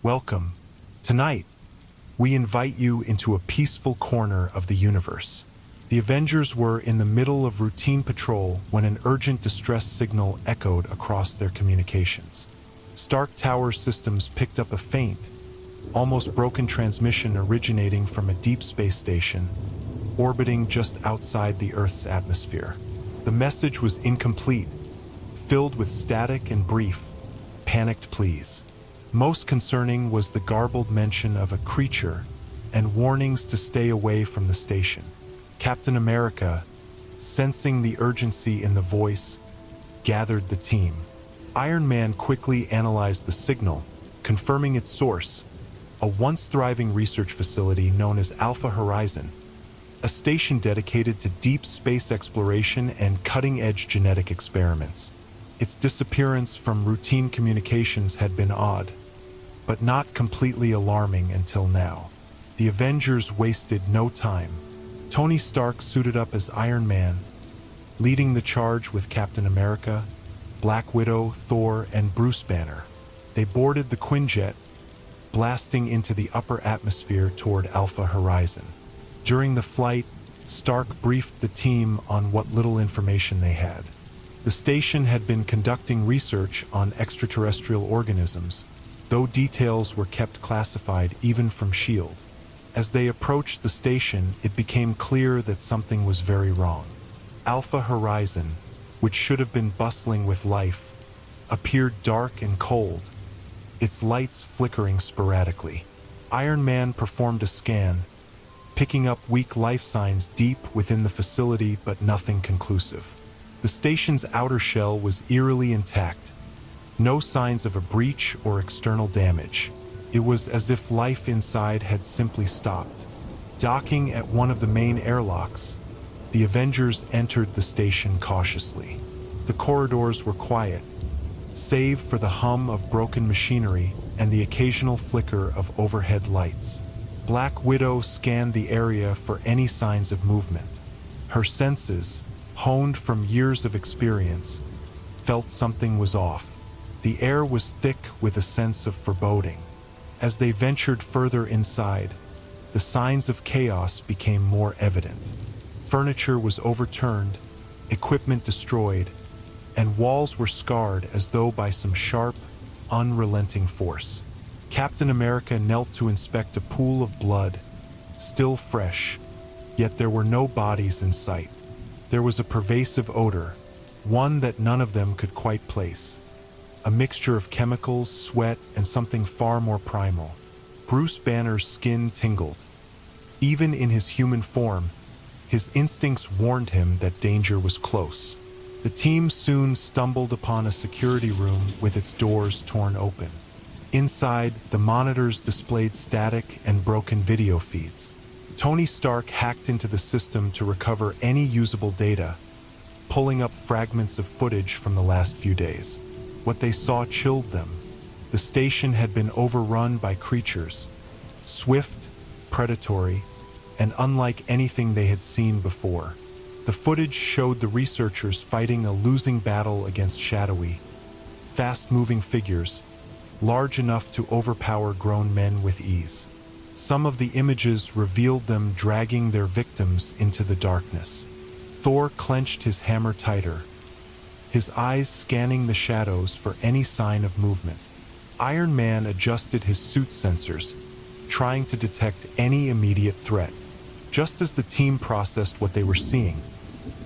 Welcome. Tonight, we invite you into a peaceful corner of the universe. The Avengers were in the middle of routine patrol when an urgent distress signal echoed across their communications. Stark Tower systems picked up a faint, almost broken transmission originating from a deep space station orbiting just outside the Earth's atmosphere. The message was incomplete, filled with static and brief, panicked pleas. Most concerning was the garbled mention of a creature and warnings to stay away from the station. Captain America, sensing the urgency in the voice, gathered the team. Iron Man quickly analyzed the signal, confirming its source, a once thriving research facility known as Alpha Horizon, a station dedicated to deep space exploration and cutting-edge genetic experiments. Its disappearance from routine communications had been odd, but not completely alarming until now. The Avengers wasted no time. Tony Stark suited up as Iron Man, leading the charge with Captain America, Black Widow, Thor, and Bruce Banner. They boarded the Quinjet, blasting into the upper atmosphere toward Alpha Horizon. During the flight, Stark briefed the team on what little information they had. The station had been conducting research on extraterrestrial organisms, though details were kept classified even from S.H.I.E.L.D. As they approached the station, it became clear that something was very wrong. Alpha Horizon, which should have been bustling with life, appeared dark and cold, its lights flickering sporadically. Iron Man performed a scan, picking up weak life signs deep within the facility, but nothing conclusive. The station's outer shell was eerily intact, no signs of a breach or external damage. It was as if life inside had simply stopped. Docking at one of the main airlocks, the Avengers entered the station cautiously. The corridors were quiet, save for the hum of broken machinery and the occasional flicker of overhead lights. Black Widow scanned the area for any signs of movement. Her senses, honed from years of experience, felt something was off. The air was thick with a sense of foreboding. As they ventured further inside, the signs of chaos became more evident. Furniture was overturned, equipment destroyed, and walls were scarred as though by some sharp, unrelenting force. Captain America knelt to inspect a pool of blood, still fresh, yet there were no bodies in sight. There was a pervasive odor, one that none of them could quite place. A mixture of chemicals, sweat, and something far more primal. Bruce Banner's skin tingled. Even in his human form, his instincts warned him that danger was close. The team soon stumbled upon a security room with its doors torn open. Inside, the monitors displayed static and broken video feeds. Tony Stark hacked into the system to recover any usable data, pulling up fragments of footage from the last few days. What they saw chilled them. The station had been overrun by creatures, swift, predatory, and unlike anything they had seen before. The footage showed the researchers fighting a losing battle against shadowy, fast-moving figures, large enough to overpower grown men with ease. Some of the images revealed them dragging their victims into the darkness. Thor clenched his hammer tighter, his eyes scanning the shadows for any sign of movement. Iron Man adjusted his suit sensors, trying to detect any immediate threat. Just as the team processed what they were seeing,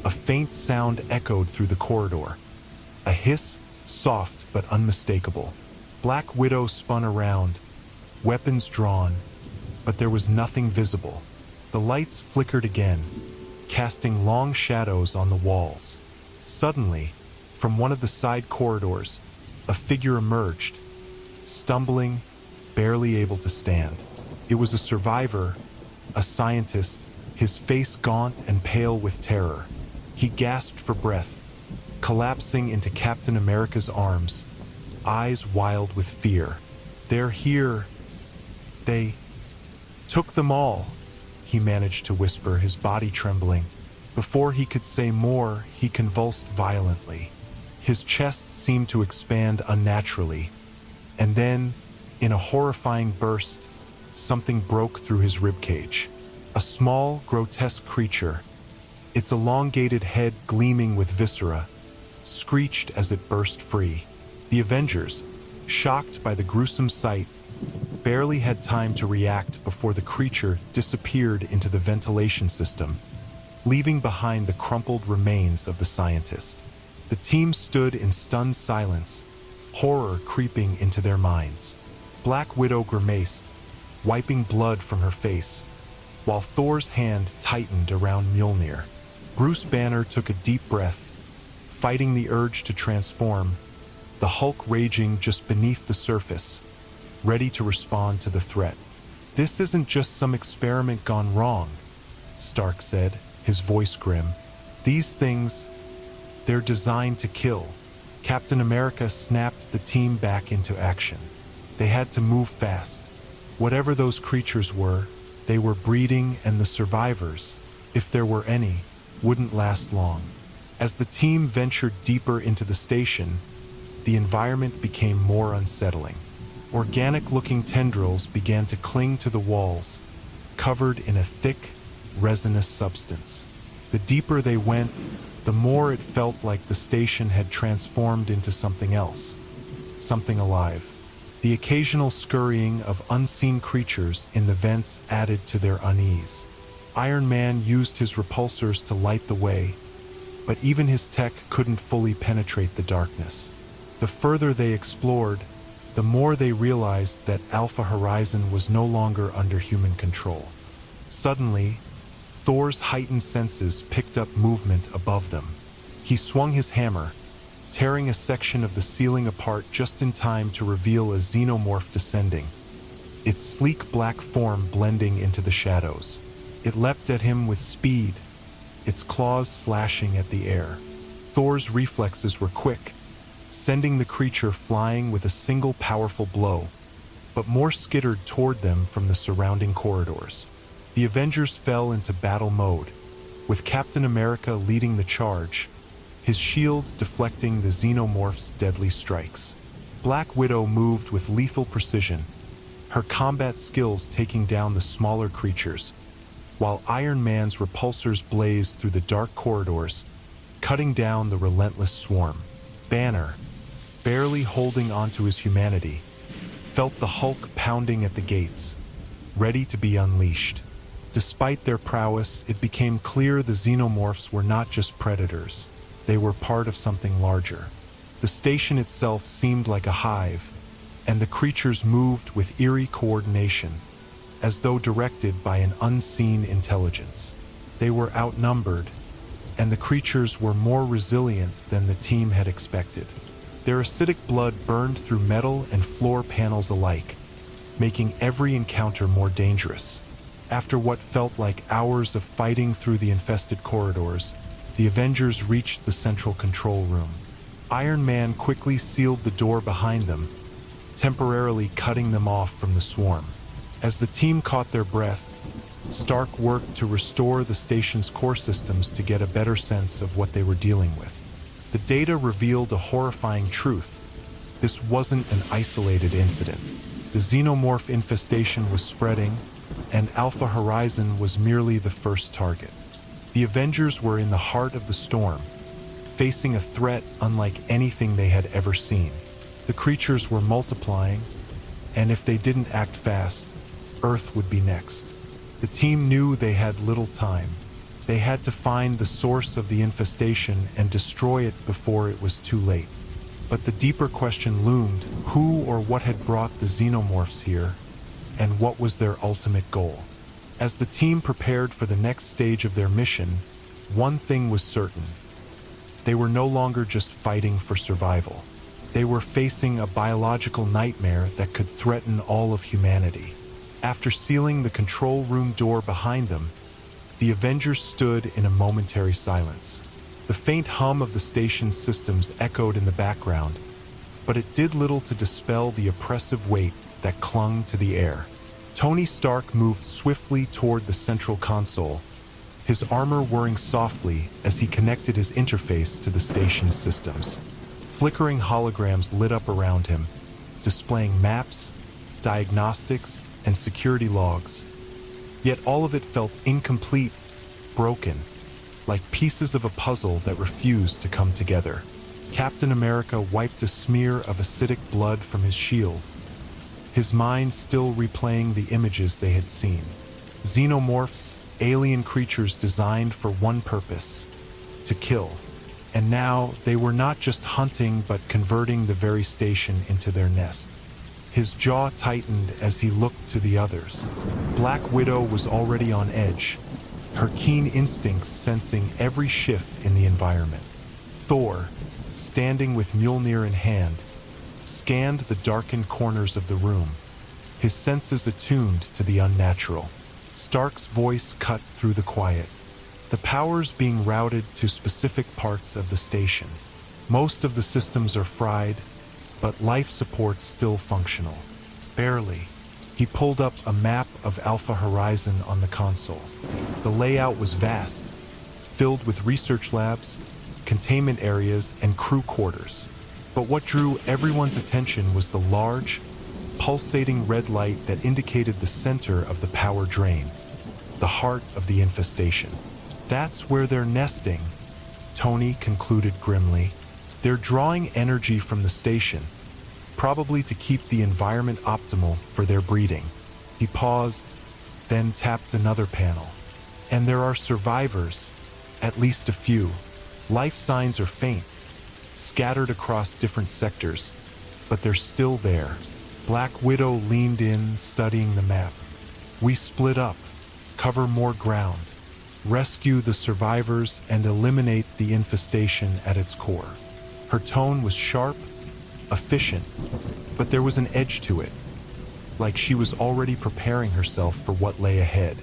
a faint sound echoed through the corridor. A hiss, soft but unmistakable. Black Widow spun around, weapons drawn, but there was nothing visible. The lights flickered again, casting long shadows on the walls. Suddenly, from one of the side corridors, a figure emerged, stumbling, barely able to stand. It was a survivor, a scientist, his face gaunt and pale with terror. He gasped for breath, collapsing into Captain America's arms, eyes wild with fear. "They're here. They took them all," he managed to whisper, his body trembling. Before he could say more, he convulsed violently. His chest seemed to expand unnaturally, and then, In a horrifying burst, something broke through his ribcage. A small, grotesque creature, its elongated head gleaming with viscera, screeched as it burst free. The Avengers, shocked by the gruesome sight, barely had time to react before the creature disappeared into the ventilation system, leaving behind the crumpled remains of the scientist. The team stood in stunned silence, horror creeping into their minds. Black Widow grimaced, wiping blood from her face, while Thor's hand tightened around Mjolnir. Bruce Banner took a deep breath, fighting the urge to transform, the Hulk raging just beneath the surface, ready to respond to the threat. "This isn't just some experiment gone wrong," Stark said, his voice grim. "These things, they're designed to kill." Captain America snapped the team back into action. They had to move fast. Whatever those creatures were, they were breeding, and the survivors, if there were any, wouldn't last long. As the team ventured deeper into the station, the environment became more unsettling. Organic-looking tendrils began to cling to the walls, covered in a thick, resinous substance. The deeper they went, the more it felt like the station had transformed into something else, something alive. The occasional scurrying of unseen creatures in the vents added to their unease. Iron Man used his repulsors to light the way, but even his tech couldn't fully penetrate the darkness. The further they explored, the more they realized that Alpha Horizon was no longer under human control. Suddenly, Thor's heightened senses picked up movement above them. He swung his hammer, tearing a section of the ceiling apart just in time to reveal a xenomorph descending, its sleek black form blending into the shadows. It leapt at him with speed, its claws slashing at the air. Thor's reflexes were quick, sending the creature flying with a single powerful blow, but more skittered toward them from the surrounding corridors. The Avengers fell into battle mode, with Captain America leading the charge, his shield deflecting the Xenomorphs' deadly strikes. Black Widow moved with lethal precision, her combat skills taking down the smaller creatures, while Iron Man's repulsors blazed through the dark corridors, cutting down the relentless swarm. Banner, barely holding onto his humanity, felt the Hulk pounding at the gates, ready to be unleashed. Despite their prowess, it became clear the Xenomorphs were not just predators. They were part of something larger. The station itself seemed like a hive, and the creatures moved with eerie coordination, as though directed by an unseen intelligence. They were outnumbered, and the creatures were more resilient than the team had expected. Their acidic blood burned through metal and floor panels alike, making every encounter more dangerous. After what felt like hours of fighting through the infested corridors, the Avengers reached the central control room. Iron Man quickly sealed the door behind them, temporarily cutting them off from the swarm. As the team caught their breath, Stark worked to restore the station's core systems to get a better sense of what they were dealing with. The data revealed a horrifying truth. This wasn't an isolated incident. The xenomorph infestation was spreading, and Alpha Horizon was merely the first target. The Avengers were in the heart of the storm, facing a threat unlike anything they had ever seen. The creatures were multiplying, and if they didn't act fast, Earth would be next. The team knew they had little time. They had to find the source of the infestation and destroy it before it was too late. But the deeper question loomed: who or what had brought the Xenomorphs here, and what was their ultimate goal? As the team prepared for the next stage of their mission, one thing was certain. They were no longer just fighting for survival. They were facing a biological nightmare that could threaten all of humanity. After sealing the control room door behind them, the Avengers stood in a momentary silence. The faint hum of the station's systems echoed in the background, but it did little to dispel the oppressive weight that clung to the air. Tony Stark moved swiftly toward the central console, his armor whirring softly as he connected his interface to the station's systems. Flickering holograms lit up around him, displaying maps, diagnostics, and security logs. Yet all of it felt incomplete, broken, like pieces of a puzzle that refused to come together. Captain America wiped a smear of acidic blood from his shield, his mind still replaying the images they had seen. Xenomorphs, alien creatures designed for one purpose: to kill. And now they were not just hunting but converting the very station into their nest. His jaw tightened as he looked to the others. Black Widow was already on edge, her keen instincts sensing every shift in the environment. Thor, standing with Mjolnir in hand, scanned the darkened corners of the room, his senses attuned to the unnatural. Stark's voice cut through the quiet, the powers being routed to specific parts of the station. Most of the systems are fried, but life support still functional. Barely. He pulled up a map of Alpha Horizon on the console. The layout was vast, filled with research labs, containment areas, and crew quarters. But what drew everyone's attention was the large, pulsating red light that indicated the center of the power drain, the heart of the infestation. That's where they're nesting, Tony concluded grimly. They're drawing energy from the station, probably to keep the environment optimal for their breeding. He paused, then tapped another panel. And there are survivors, at least a few. Life signs are faint, scattered across different sectors, but they're still there. Black Widow leaned in, studying the map. We split up, cover more ground, rescue the survivors, and eliminate the infestation at its core. Her tone was sharp, efficient, but there was an edge to it, like she was already preparing herself for what lay ahead.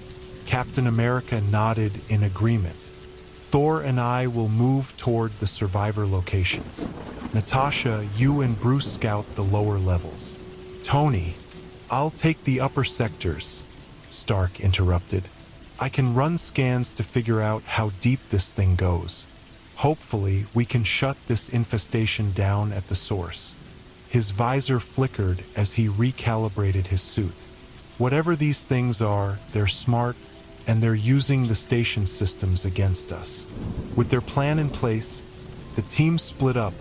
Captain America nodded in agreement. Thor and I will move toward the survivor locations. Natasha, you and Bruce scout the lower levels. Tony, I'll take the upper sectors, Stark interrupted. I can run scans to figure out how deep this thing goes. Hopefully, we can shut this infestation down at the source. His visor flickered as he recalibrated his suit. Whatever these things are, they're smart, and they're using the station systems against us. With their plan in place, the team split up,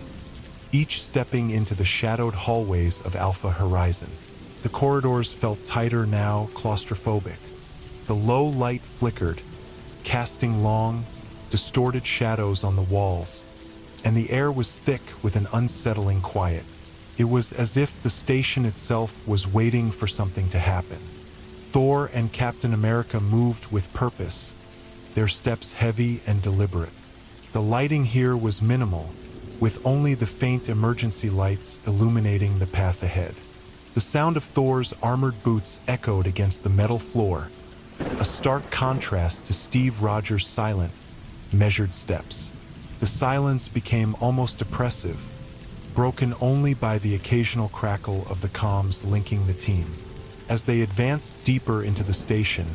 each stepping into the shadowed hallways of Alpha Horizon. The corridors felt tighter now, claustrophobic. The low light flickered, casting long, distorted shadows on the walls, and the air was thick with an unsettling quiet. It was as if the station itself was waiting for something to happen. Thor and Captain America moved with purpose, their steps heavy and deliberate. The lighting here was minimal, with only the faint emergency lights illuminating the path ahead. The sound of Thor's armored boots echoed against the metal floor, a stark contrast to Steve Rogers' silent, measured steps. The silence became almost oppressive, broken only by the occasional crackle of the comms linking the team. As they advanced deeper into the station,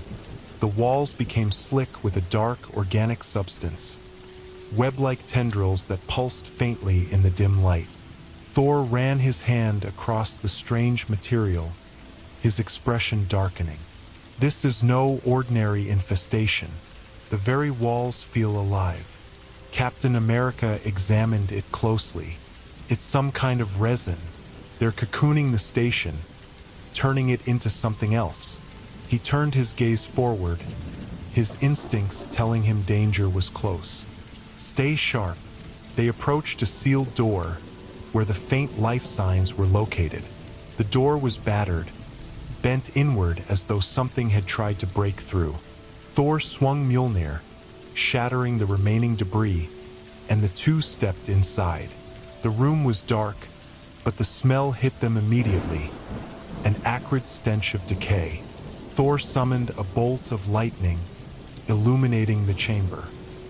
the walls became slick with a dark, organic substance, web-like tendrils that pulsed faintly in the dim light. Thor ran his hand across the strange material, his expression darkening. This is no ordinary infestation. The very walls feel alive. Captain America examined it closely. It's some kind of resin. They're cocooning the station, turning it into something else. He turned his gaze forward, his instincts telling him danger was close. Stay sharp. They approached a sealed door where the faint life signs were located. The door was battered, bent inward as though something had tried to break through. Thor swung Mjolnir, shattering the remaining debris, and the two stepped inside. The room was dark, but the smell hit them immediately, an acrid stench of decay. Thor summoned a bolt of lightning, illuminating the chamber.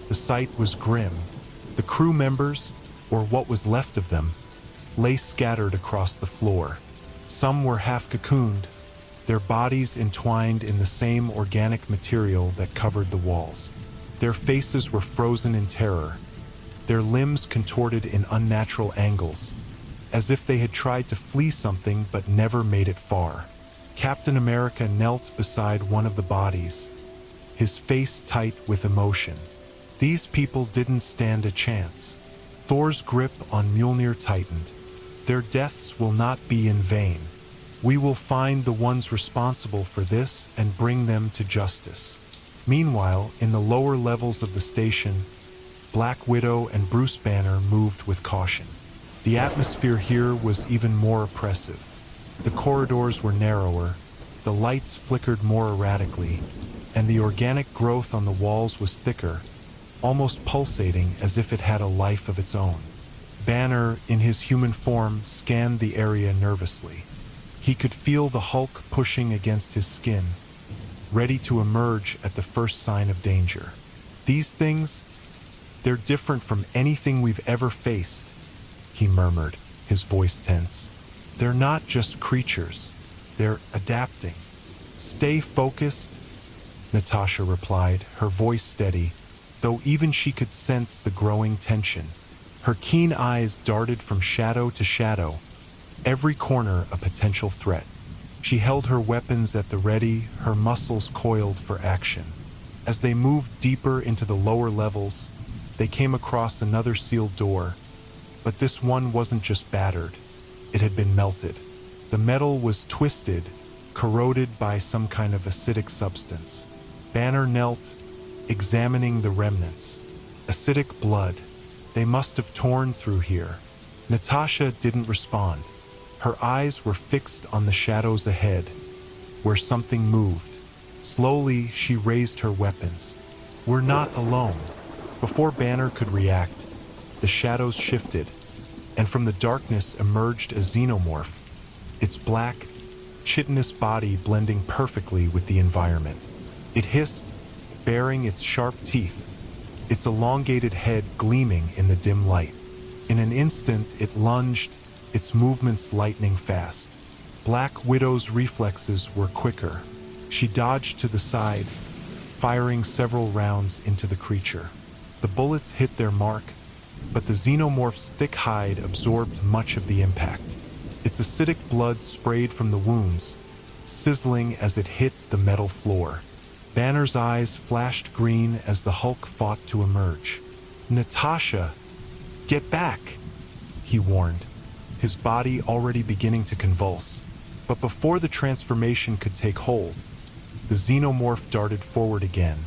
The sight was grim. The crew members, or what was left of them, lay scattered across the floor. Some were half cocooned, their bodies entwined in the same organic material that covered the walls. Their faces were frozen in terror, their limbs contorted in unnatural angles, as if they had tried to flee something but never made it far. Captain America knelt beside one of the bodies, his face tight with emotion. These people didn't stand a chance. Thor's grip on Mjolnir tightened. Their deaths will not be in vain. We will find the ones responsible for this and bring them to justice. Meanwhile, in the lower levels of the station, Black Widow and Bruce Banner moved with caution. The atmosphere here was even more oppressive. The corridors were narrower, the lights flickered more erratically, and the organic growth on the walls was thicker, almost pulsating as if it had a life of its own. Banner, in his human form, scanned the area nervously. He could feel the Hulk pushing against his skin, ready to emerge at the first sign of danger. These things, they're different from anything we've ever faced, he murmured, his voice tense. They're not just creatures, they're adapting. Stay focused, Natasha replied, her voice steady, though even she could sense the growing tension. Her keen eyes darted from shadow to shadow, every corner a potential threat. She held her weapons at the ready, her muscles coiled for action. As they moved deeper into the lower levels, they came across another sealed door, but this one wasn't just battered, it had been melted. The metal was twisted, corroded by some kind of acidic substance. Banner knelt, examining the remnants. Acidic blood. They must have torn through here. Natasha didn't respond. Her eyes were fixed on the shadows ahead, where something moved. Slowly, she raised her weapons. We're not alone. Before Banner could react, the shadows shifted, and from the darkness emerged a xenomorph, its black, chitinous body blending perfectly with the environment. It hissed, baring its sharp teeth, its elongated head gleaming in the dim light. In an instant, it lunged, its movements lightning fast. Black Widow's reflexes were quicker. She dodged to the side, firing several rounds into the creature. The bullets hit their mark, but the xenomorph's thick hide absorbed much of the impact. Its acidic blood sprayed from the wounds, sizzling as it hit the metal floor. Banner's eyes flashed green as the Hulk fought to emerge. "Natasha, get back," he warned, his body already beginning to convulse. But before the transformation could take hold, the xenomorph darted forward again,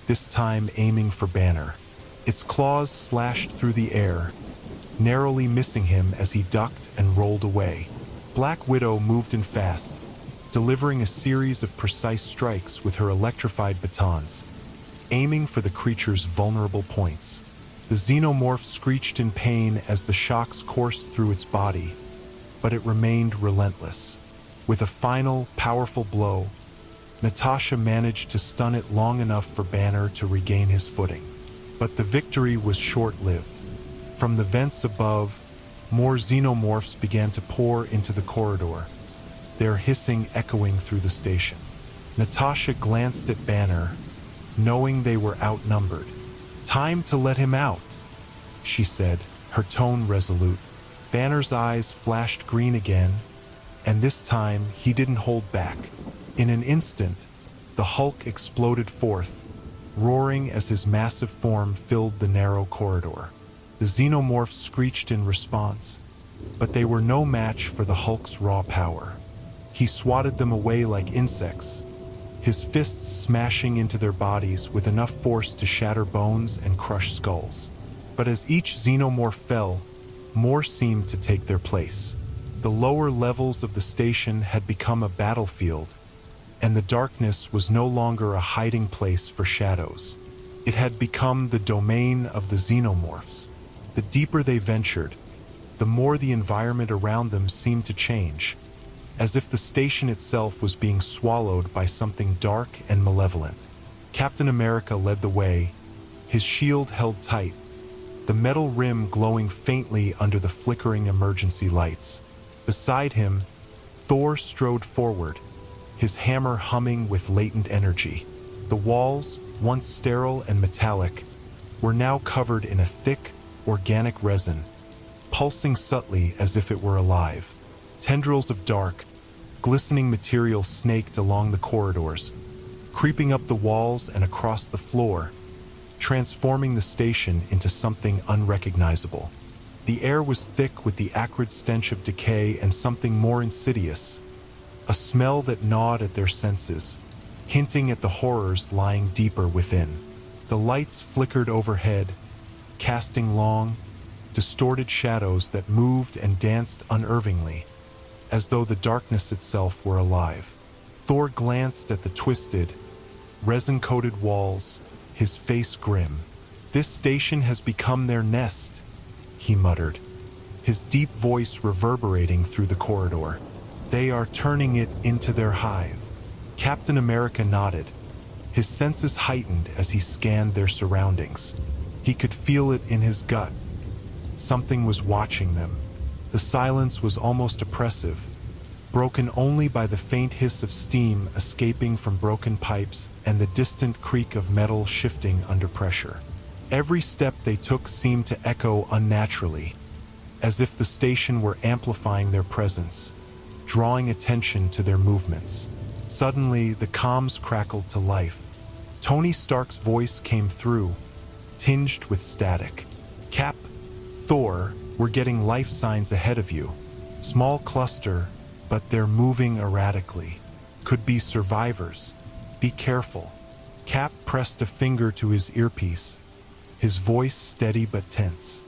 this time aiming for Banner. Its claws slashed through the air, narrowly missing him as he ducked and rolled away. Black Widow moved in fast, delivering a series of precise strikes with her electrified batons, aiming for the creature's vulnerable points. The xenomorph screeched in pain as the shocks coursed through its body, but it remained relentless. With a final, powerful blow, Natasha managed to stun it long enough for Banner to regain his footing. But the victory was short-lived. From the vents above, more xenomorphs began to pour into the corridor, their hissing echoing through the station. Natasha glanced at Banner, knowing they were outnumbered. "Time to let him out," she said, her tone resolute. Banner's eyes flashed green again, and this time he didn't hold back. In an instant, the Hulk exploded forth, roaring as his massive form filled the narrow corridor. The xenomorphs screeched in response, but they were no match for the Hulk's raw power. He swatted them away like insects, his fists smashing into their bodies with enough force to shatter bones and crush skulls. But as each xenomorph fell, more seemed to take their place. The lower levels of the station had become a battlefield, and the darkness was no longer a hiding place for shadows. It had become the domain of the xenomorphs. The deeper they ventured, the more the environment around them seemed to change, as if the station itself was being swallowed by something dark and malevolent. Captain America led the way, his shield held tight, the metal rim glowing faintly under the flickering emergency lights. Beside him, Thor strode forward, his hammer humming with latent energy. The walls, once sterile and metallic, were now covered in a thick, organic resin, pulsing subtly as if it were alive. Tendrils of dark, glistening material snaked along the corridors, creeping up the walls and across the floor, transforming the station into something unrecognizable. The air was thick with the acrid stench of decay and something more insidious, a smell that gnawed at their senses, hinting at the horrors lying deeper within. The lights flickered overhead, casting long, distorted shadows that moved and danced unnervingly, as though the darkness itself were alive. Thor glanced at the twisted, resin-coated walls, his face grim. "This station has become their nest," he muttered, his deep voice reverberating through the corridor. "They are turning it into their hive." Captain America nodded, his senses heightened as he scanned their surroundings. He could feel it in his gut. Something was watching them. The silence was almost oppressive, broken only by the faint hiss of steam escaping from broken pipes and the distant creak of metal shifting under pressure. Every step they took seemed to echo unnaturally, as if the station were amplifying their presence, drawing attention to their movements. Suddenly, the comms crackled to life. Tony Stark's voice came through, tinged with static. "Cap, Thor, we're getting life signs ahead of you. Small cluster, but they're moving erratically. Could be survivors. Be careful." Cap pressed a finger to his earpiece, his voice steady but tense.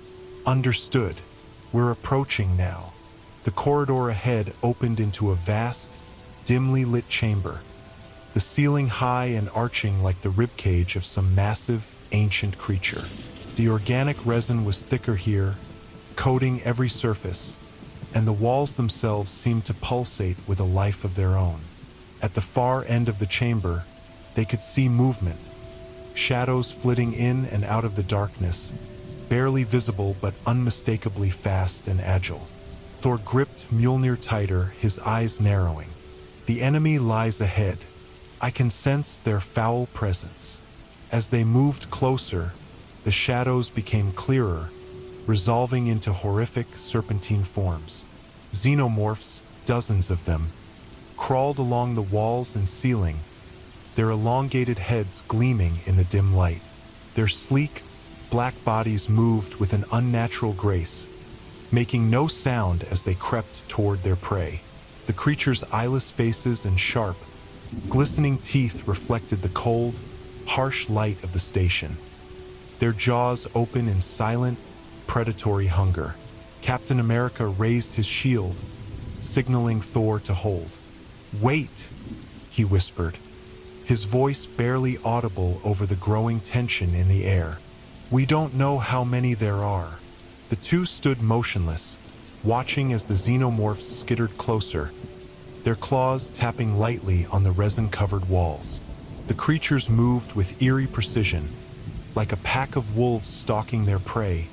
"Understood. We're approaching now." The corridor ahead opened into a vast, dimly lit chamber, the ceiling high and arching like the ribcage of some massive, ancient creature. The organic resin was thicker here, coating every surface, and the walls themselves seemed to pulsate with a life of their own. At the far end of the chamber, they could see movement, shadows flitting in and out of the darkness, barely visible but unmistakably fast and agile. Thor gripped Mjolnir tighter, his eyes narrowing. "The enemy lies ahead. I can sense their foul presence." As they moved closer, the shadows became clearer, resolving into horrific serpentine forms. Xenomorphs, dozens of them, crawled along the walls and ceiling, their elongated heads gleaming in the dim light. Their sleek, black bodies moved with an unnatural grace, making no sound as they crept toward their prey. The creatures' eyeless faces and sharp, glistening teeth reflected the cold, harsh light of the station, their jaws open in silent, predatory hunger. Captain America raised his shield, signaling Thor to hold. "Wait," he whispered, his voice barely audible over the growing tension in the air. "We don't know how many there are." The two stood motionless, watching as the xenomorphs skittered closer, their claws tapping lightly on the resin-covered walls. The creatures moved with eerie precision, like a pack of wolves stalking their prey,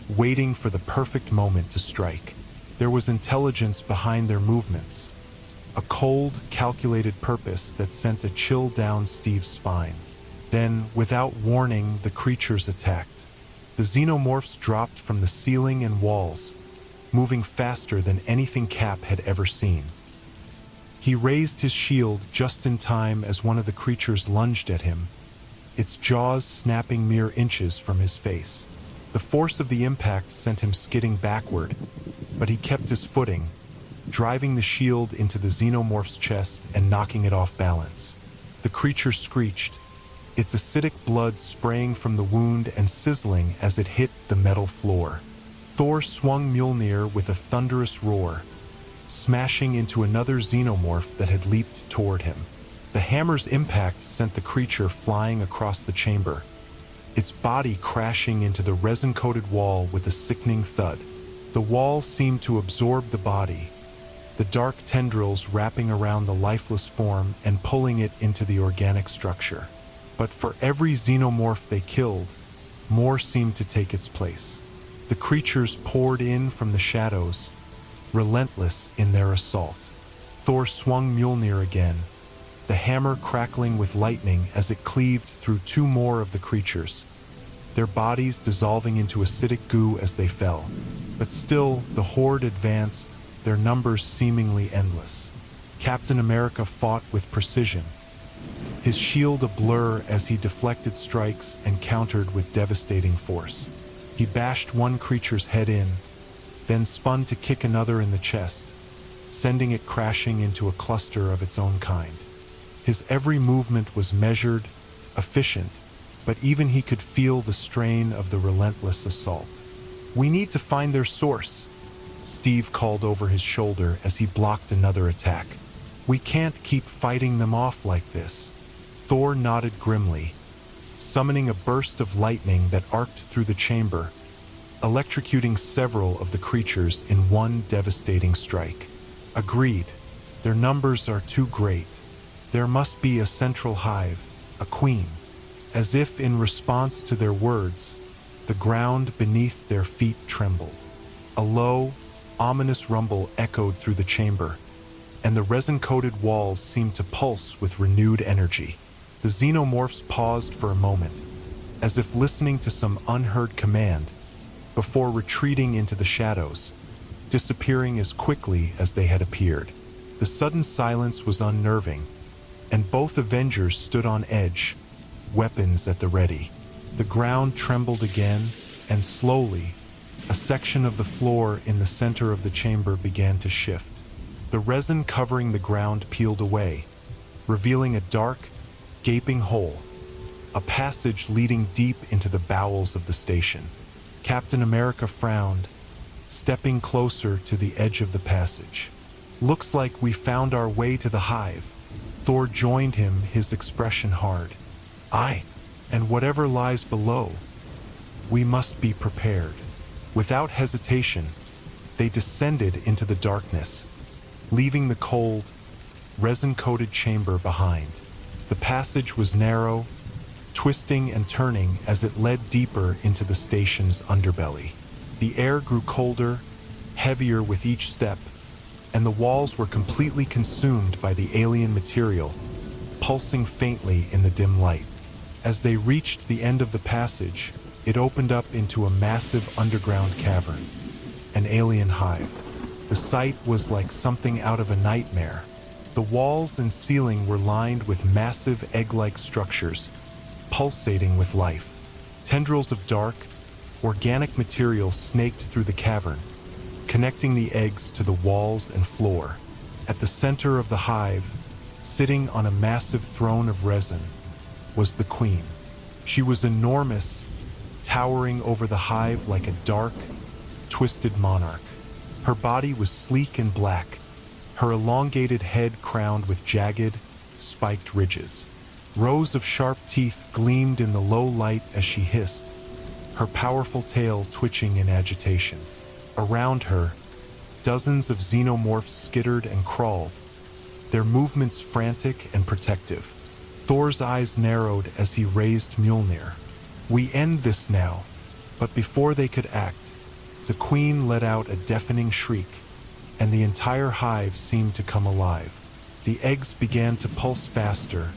waiting for the perfect moment to strike. There was intelligence behind their movements, a cold, calculated purpose that sent a chill down Steve's spine. Then, without warning, the creatures attacked. The xenomorphs dropped from the ceiling and walls, moving faster than anything Cap had ever seen. He raised his shield just in time as one of the creatures lunged at him, its jaws snapping mere inches from his face. The force of the impact sent him skidding backward, but he kept his footing, driving the shield into the xenomorph's chest and knocking it off balance. The creature screeched, its acidic blood spraying from the wound and sizzling as it hit the metal floor. Thor swung Mjolnir with a thunderous roar, smashing into another xenomorph that had leaped toward him. The hammer's impact sent the creature flying across the chamber, its body crashing into the resin-coated wall with a sickening thud. The wall seemed to absorb the body, the dark tendrils wrapping around the lifeless form and pulling it into the organic structure. But for every xenomorph they killed, more seemed to take its place. The creatures poured in from the shadows, relentless in their assault. Thor swung Mjolnir again, the hammer crackling with lightning as it cleaved through two more of the creatures, their bodies dissolving into acidic goo as they fell. But still, the horde advanced, their numbers seemingly endless. Captain America fought with precision, his shield a blur as he deflected strikes and countered with devastating force. He bashed one creature's head in, then spun to kick another in the chest, sending it crashing into a cluster of its own kind. His every movement was measured, efficient, but even he could feel the strain of the relentless assault. "We need to find their source," Steve called over his shoulder as he blocked another attack. "We can't keep fighting them off like this." Thor nodded grimly, summoning a burst of lightning that arced through the chamber, electrocuting several of the creatures in one devastating strike. "Agreed. Their numbers are too great. There must be a central hive, a queen." As if in response to their words, the ground beneath their feet trembled. A low, ominous rumble echoed through the chamber, and the resin-coated walls seemed to pulse with renewed energy. The Xenomorphs paused for a moment, as if listening to some unheard command, before retreating into the shadows, disappearing as quickly as they had appeared. The sudden silence was unnerving, and both Avengers stood on edge, weapons at the ready. The ground trembled again, and slowly, a section of the floor in the center of the chamber began to shift. The resin covering the ground peeled away, revealing a dark, gaping hole, a passage leading deep into the bowels of the station. Captain America frowned, stepping closer to the edge of the passage. "Looks like we found our way to the hive." Thor joined him, his expression hard. "Aye, and whatever lies below, we must be prepared." Without hesitation, they descended into the darkness, leaving the cold, resin-coated chamber behind. The passage was narrow, twisting and turning as it led deeper into the station's underbelly. The air grew colder, heavier with each step, and the walls were completely consumed by the alien material, pulsing faintly in the dim light. As they reached the end of the passage, it opened up into a massive underground cavern, an alien hive. The sight was like something out of a nightmare. The walls and ceiling were lined with massive egg-like structures, pulsating with life. Tendrils of dark, organic material snaked through the cavern, connecting the eggs to the walls and floor. At the center of the hive, sitting on a massive throne of resin, was the queen. She was enormous, towering over the hive like a dark, twisted monarch. Her body was sleek and black, her elongated head crowned with jagged, spiked ridges. Rows of sharp teeth gleamed in the low light as she hissed, her powerful tail twitching in agitation. Around her, dozens of xenomorphs skittered and crawled, their movements frantic and protective. Thor's eyes narrowed as he raised Mjolnir. "We end this now." But before they could act, the queen let out a deafening shriek, and the entire hive seemed to come alive. The eggs began to pulse faster,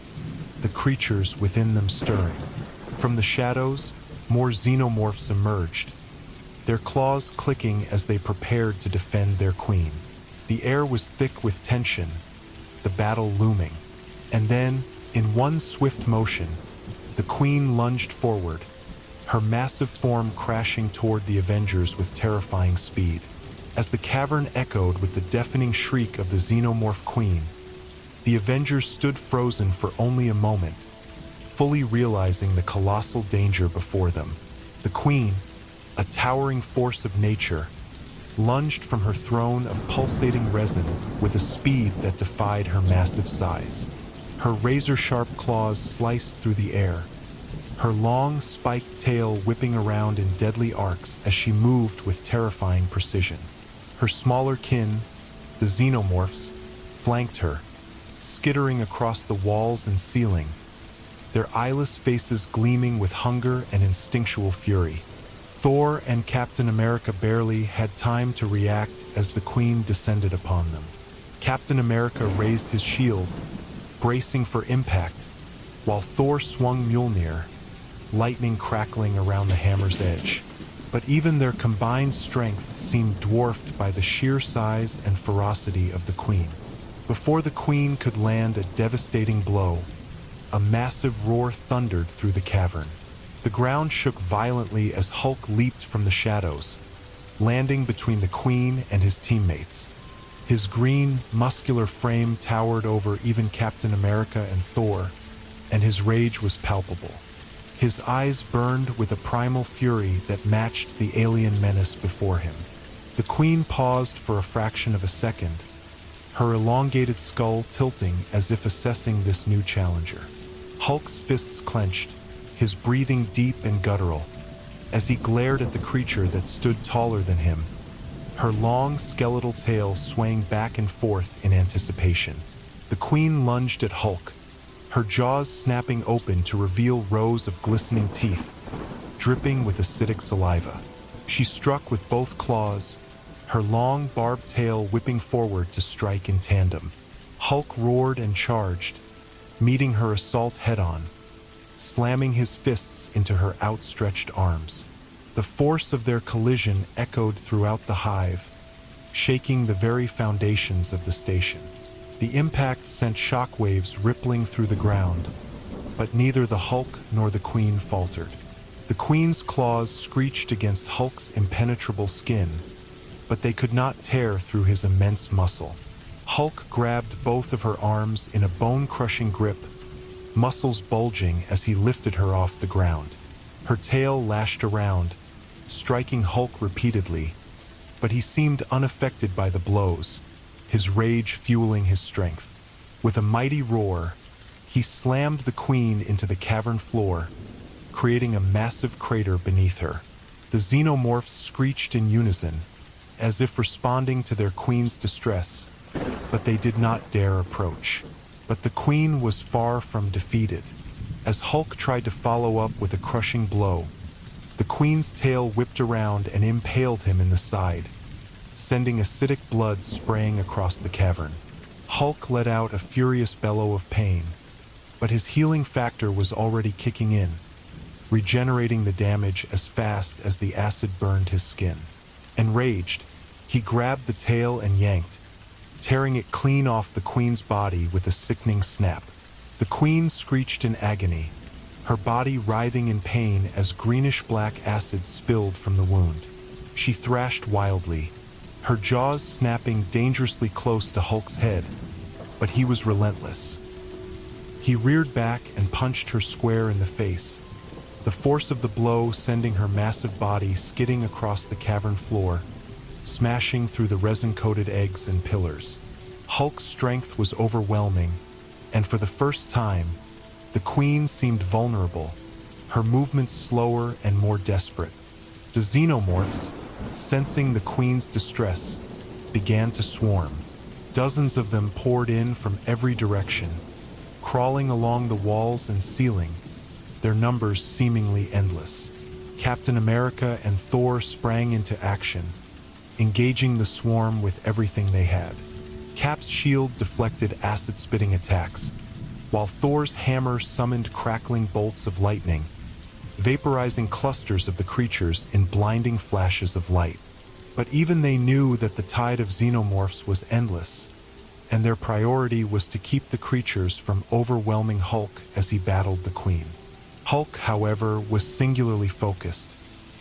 the creatures within them stirring. From the shadows, more xenomorphs emerged, their claws clicking as they prepared to defend their queen. The air was thick with tension, the battle looming. And then, in one swift motion, the queen lunged forward, her massive form crashing toward the Avengers with terrifying speed. As the cavern echoed with the deafening shriek of the xenomorph queen, the Avengers stood frozen for only a moment, fully realizing the colossal danger before them. The queen, a towering force of nature, lunged from her throne of pulsating resin with a speed that defied her massive size. Her razor-sharp claws sliced through the air, her long, spiked tail whipping around in deadly arcs as she moved with terrifying precision. Her smaller kin, the xenomorphs, flanked her, skittering across the walls and ceiling, their eyeless faces gleaming with hunger and instinctual fury. Thor and Captain America barely had time to react as the Queen descended upon them. Captain America raised his shield, bracing for impact, while Thor swung Mjolnir, lightning crackling around the hammer's edge. But even their combined strength seemed dwarfed by the sheer size and ferocity of the Queen. Before the queen could land a devastating blow, a massive roar thundered through the cavern. The ground shook violently as Hulk leaped from the shadows, landing between the queen and his teammates. His green, muscular frame towered over even Captain America and Thor, and his rage was palpable. His eyes burned with a primal fury that matched the alien menace before him. The queen paused for a fraction of a second, her elongated skull tilting as if assessing this new challenger. Hulk's fists clenched, his breathing deep and guttural, as he glared at the creature that stood taller than him, her long skeletal tail swaying back and forth in anticipation. The queen lunged at Hulk, her jaws snapping open to reveal rows of glistening teeth, dripping with acidic saliva. She struck with both claws, her long, barbed tail whipping forward to strike in tandem. Hulk roared and charged, meeting her assault head-on, slamming his fists into her outstretched arms. The force of their collision echoed throughout the hive, shaking the very foundations of the station. The impact sent shockwaves rippling through the ground, but neither the Hulk nor the queen faltered. The queen's claws screeched against Hulk's impenetrable skin, but they could not tear through his immense muscle. Hulk grabbed both of her arms in a bone-crushing grip, muscles bulging as he lifted her off the ground. Her tail lashed around, striking Hulk repeatedly, but he seemed unaffected by the blows, his rage fueling his strength. With a mighty roar, he slammed the queen into the cavern floor, creating a massive crater beneath her. The Xenomorphs screeched in unison, as if responding to their queen's distress, but they did not dare approach. But the queen was far from defeated. As Hulk tried to follow up with a crushing blow, the queen's tail whipped around and impaled him in the side, sending acidic blood spraying across the cavern. Hulk let out a furious bellow of pain, but his healing factor was already kicking in, regenerating the damage as fast as the acid burned his skin. Enraged, he grabbed the tail and yanked, tearing it clean off the queen's body with a sickening snap. The queen screeched in agony, her body writhing in pain as greenish-black acid spilled from the wound. She thrashed wildly, her jaws snapping dangerously close to Hulk's head, but he was relentless. He reared back and punched her square in the face, the force of the blow sending her massive body skidding across the cavern floor, smashing through the resin-coated eggs and pillars. Hulk's strength was overwhelming, and for the first time, the queen seemed vulnerable, her movements slower and more desperate. The Xenomorphs, sensing the queen's distress, began to swarm. Dozens of them poured in from every direction, crawling along the walls and ceiling, their numbers seemingly endless. Captain America and Thor sprang into action, engaging the swarm with everything they had. Cap's shield deflected acid-spitting attacks, while Thor's hammer summoned crackling bolts of lightning, vaporizing clusters of the creatures in blinding flashes of light. But even they knew that the tide of Xenomorphs was endless, and their priority was to keep the creatures from overwhelming Hulk as he battled the Queen. Hulk, however, was singularly focused.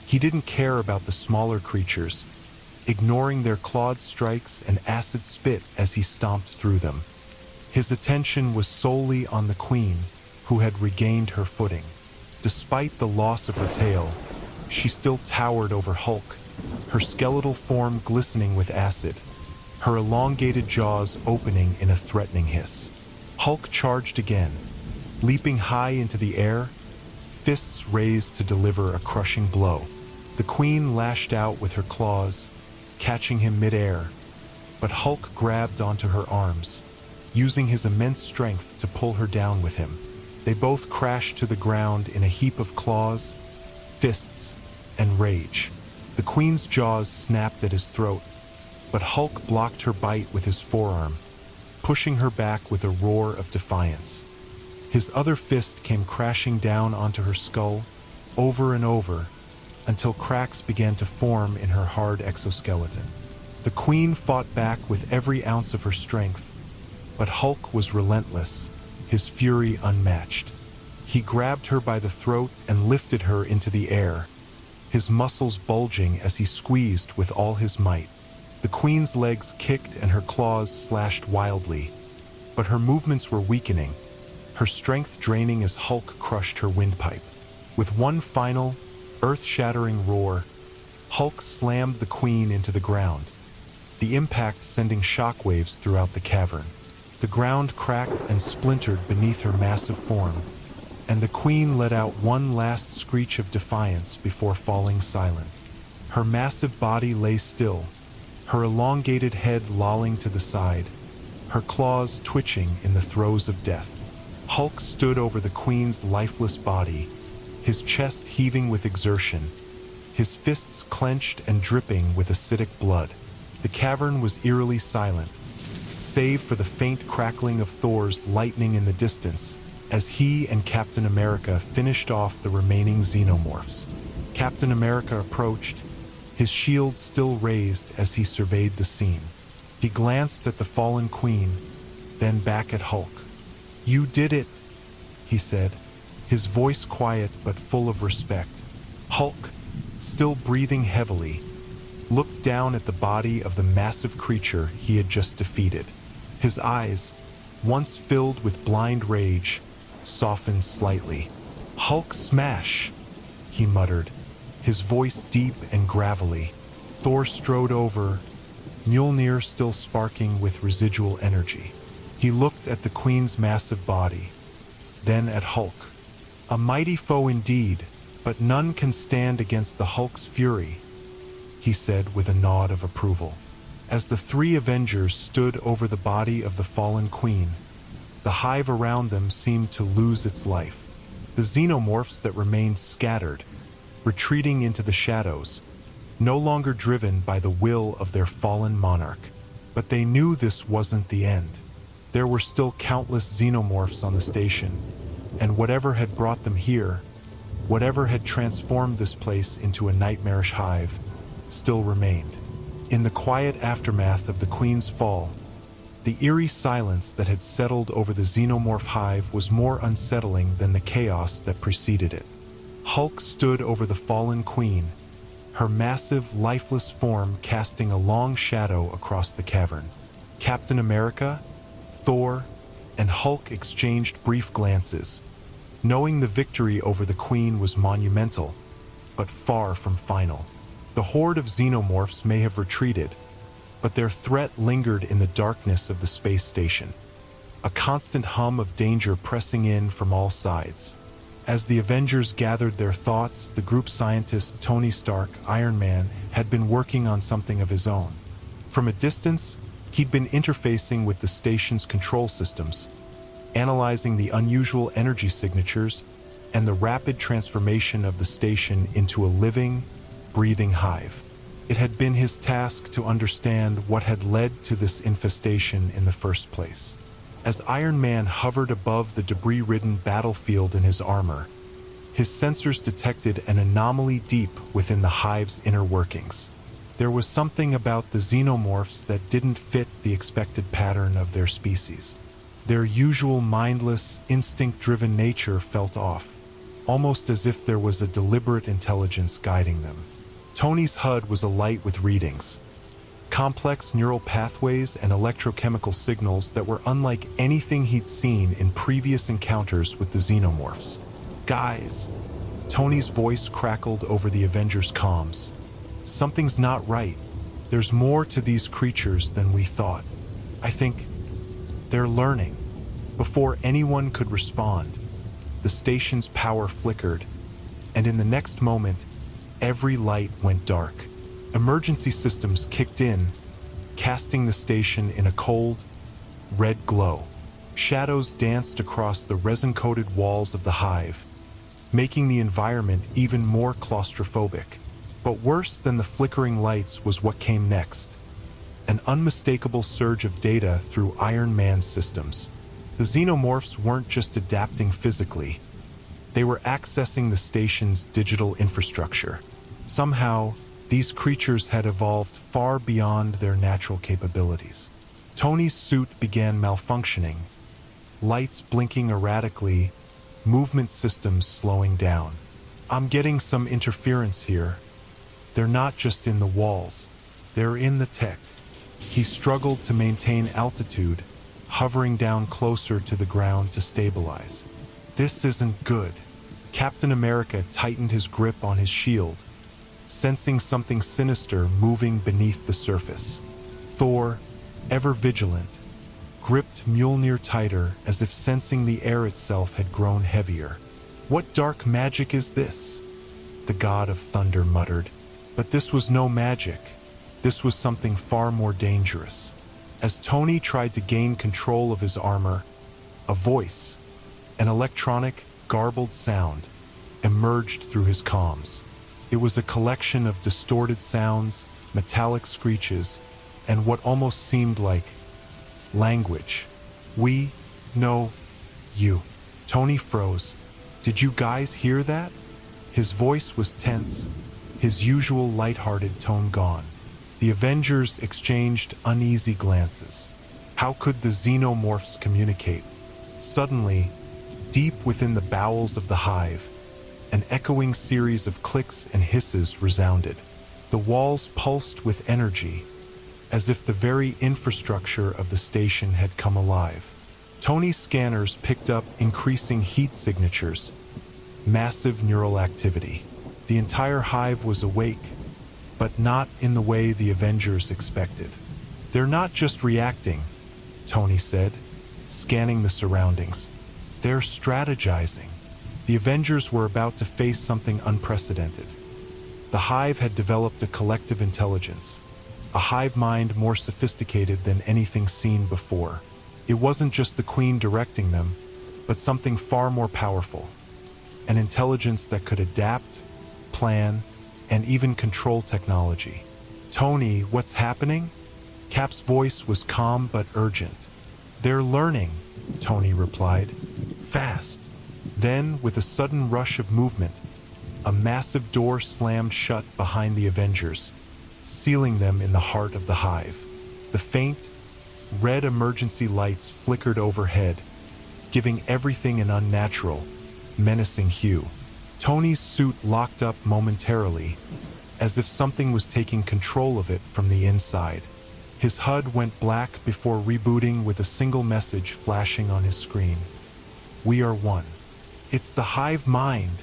He didn't care about the smaller creatures, ignoring their clawed strikes and acid spit as he stomped through them. His attention was solely on the Queen, who had regained her footing. Despite the loss of her tail, she still towered over Hulk, her skeletal form glistening with acid, her elongated jaws opening in a threatening hiss. Hulk charged again, leaping high into the air, fists raised to deliver a crushing blow. The Queen lashed out with her claws, catching him mid-air, but Hulk grabbed onto her arms, using his immense strength to pull her down with him. They both crashed to the ground in a heap of claws, fists, and rage. The Queen's jaws snapped at his throat, but Hulk blocked her bite with his forearm, pushing her back with a roar of defiance. His other fist came crashing down onto her skull, over and over, until cracks began to form in her hard exoskeleton. The Queen fought back with every ounce of her strength, But Hulk was relentless, his fury unmatched. He grabbed her by the throat and lifted her into the air, his muscles bulging as he squeezed with all his might. The Queen's legs kicked and her claws slashed wildly, but her movements were weakening, her strength draining as Hulk crushed her windpipe. With one final, earth-shattering roar, Hulk slammed the Queen into the ground, the impact sending shockwaves throughout the cavern. The ground cracked and splintered beneath her massive form, and the Queen let out one last screech of defiance before falling silent. Her massive body lay still, her elongated head lolling to the side, her claws twitching in the throes of death. Hulk stood over the Queen's lifeless body, his chest heaving with exertion, his fists clenched and dripping with acidic blood. The cavern was eerily silent, save for the faint crackling of Thor's lightning in the distance, as he and Captain America finished off the remaining Xenomorphs. Captain America approached, his shield still raised as he surveyed the scene. He glanced at the fallen Queen, then back at Hulk. "You did it," he said, his voice quiet but full of respect. Hulk, still breathing heavily, looked down at the body of the massive creature he had just defeated. His eyes, once filled with blind rage, softened slightly. "Hulk smash," he muttered, his voice deep and gravelly. Thor strode over, Mjolnir still sparking with residual energy. He looked at the Queen's massive body, then at Hulk. "A mighty foe indeed, but none can stand against the Hulk's fury," he said with a nod of approval. As the three Avengers stood over the body of the fallen Queen, the hive around them seemed to lose its life. The Xenomorphs that remained scattered, retreating into the shadows, no longer driven by the will of their fallen monarch. But they knew this wasn't the end. There were still countless Xenomorphs on the station, and whatever had brought them here, whatever had transformed this place into a nightmarish hive, still remained. In the quiet aftermath of the Queen's fall, the eerie silence that had settled over the Xenomorph hive was more unsettling than the chaos that preceded it. Hulk stood over the fallen Queen, her massive, lifeless form casting a long shadow across the cavern. Captain America, Thor, and Hulk exchanged brief glances, knowing the victory over the Queen was monumental, but far from final. The horde of Xenomorphs may have retreated, but their threat lingered in the darkness of the space station, a constant hum of danger pressing in from all sides. As the Avengers gathered their thoughts, the group scientist Tony Stark, Iron Man, had been working on something of his own. From a distance, he'd been interfacing with the station's control systems, analyzing the unusual energy signatures and the rapid transformation of the station into a living, breathing hive. It had been his task to understand what had led to this infestation in the first place. As Iron Man hovered above the debris-ridden battlefield in his armor, his sensors detected an anomaly deep within the hive's inner workings. There was something about the Xenomorphs that didn't fit the expected pattern of their species. Their usual mindless, instinct-driven nature felt off, almost as if there was a deliberate intelligence guiding them. Tony's HUD was alight with readings, complex neural pathways and electrochemical signals that were unlike anything he'd seen in previous encounters with the Xenomorphs. "Guys," Tony's voice crackled over the Avengers' comms. "Something's not right. There's more to these creatures than we thought. I think they're learning." Before anyone could respond, the station's power flickered, and in the next moment, every light went dark. Emergency systems kicked in, casting the station in a cold, red glow. Shadows danced across the resin-coated walls of the hive, making the environment even more claustrophobic. But worse than the flickering lights was what came next. An unmistakable surge of data through Iron Man's systems. The Xenomorphs weren't just adapting physically. They were accessing the station's digital infrastructure. Somehow, these creatures had evolved far beyond their natural capabilities. Tony's suit began malfunctioning, lights blinking erratically, movement systems slowing down. I'm getting some interference here. They're not just in the walls, they're in the tech. He struggled to maintain altitude, hovering down closer to the ground to stabilize. This isn't good. Captain America tightened his grip on his shield, sensing something sinister moving beneath the surface. Thor, ever vigilant, gripped Mjolnir tighter as if sensing the air itself had grown heavier. What dark magic is this? The god of thunder muttered. But this was no magic. This was something far more dangerous. As Tony tried to gain control of his armor, a voice, an electronic, garbled sound, emerged through his comms. It was a collection of distorted sounds, metallic screeches, and what almost seemed like language. We know you. Tony froze. Did you guys hear that? His voice was tense, his usual lighthearted tone gone. The Avengers exchanged uneasy glances. How could the Xenomorphs communicate? Suddenly, deep within the bowels of the hive, an echoing series of clicks and hisses resounded. The walls pulsed with energy, as if the very infrastructure of the station had come alive. Tony's scanners picked up increasing heat signatures, massive neural activity. The entire hive was awake, but not in the way the Avengers expected. They're not just reacting, Tony said, scanning the surroundings. They're strategizing. The Avengers were about to face something unprecedented. The hive had developed a collective intelligence, a hive mind more sophisticated than anything seen before. It wasn't just the Queen directing them, but something far more powerful. An intelligence that could adapt, plan, and even control technology. Tony, what's happening? Cap's voice was calm but urgent. They're learning, Tony replied. Fast. Then, with a sudden rush of movement, a massive door slammed shut behind the Avengers, sealing them in the heart of the hive. The faint, red emergency lights flickered overhead, giving everything an unnatural, menacing hue. Tony's suit locked up momentarily, as if something was taking control of it from the inside. His HUD went black before rebooting with a single message flashing on his screen. We are one. It's the hive mind,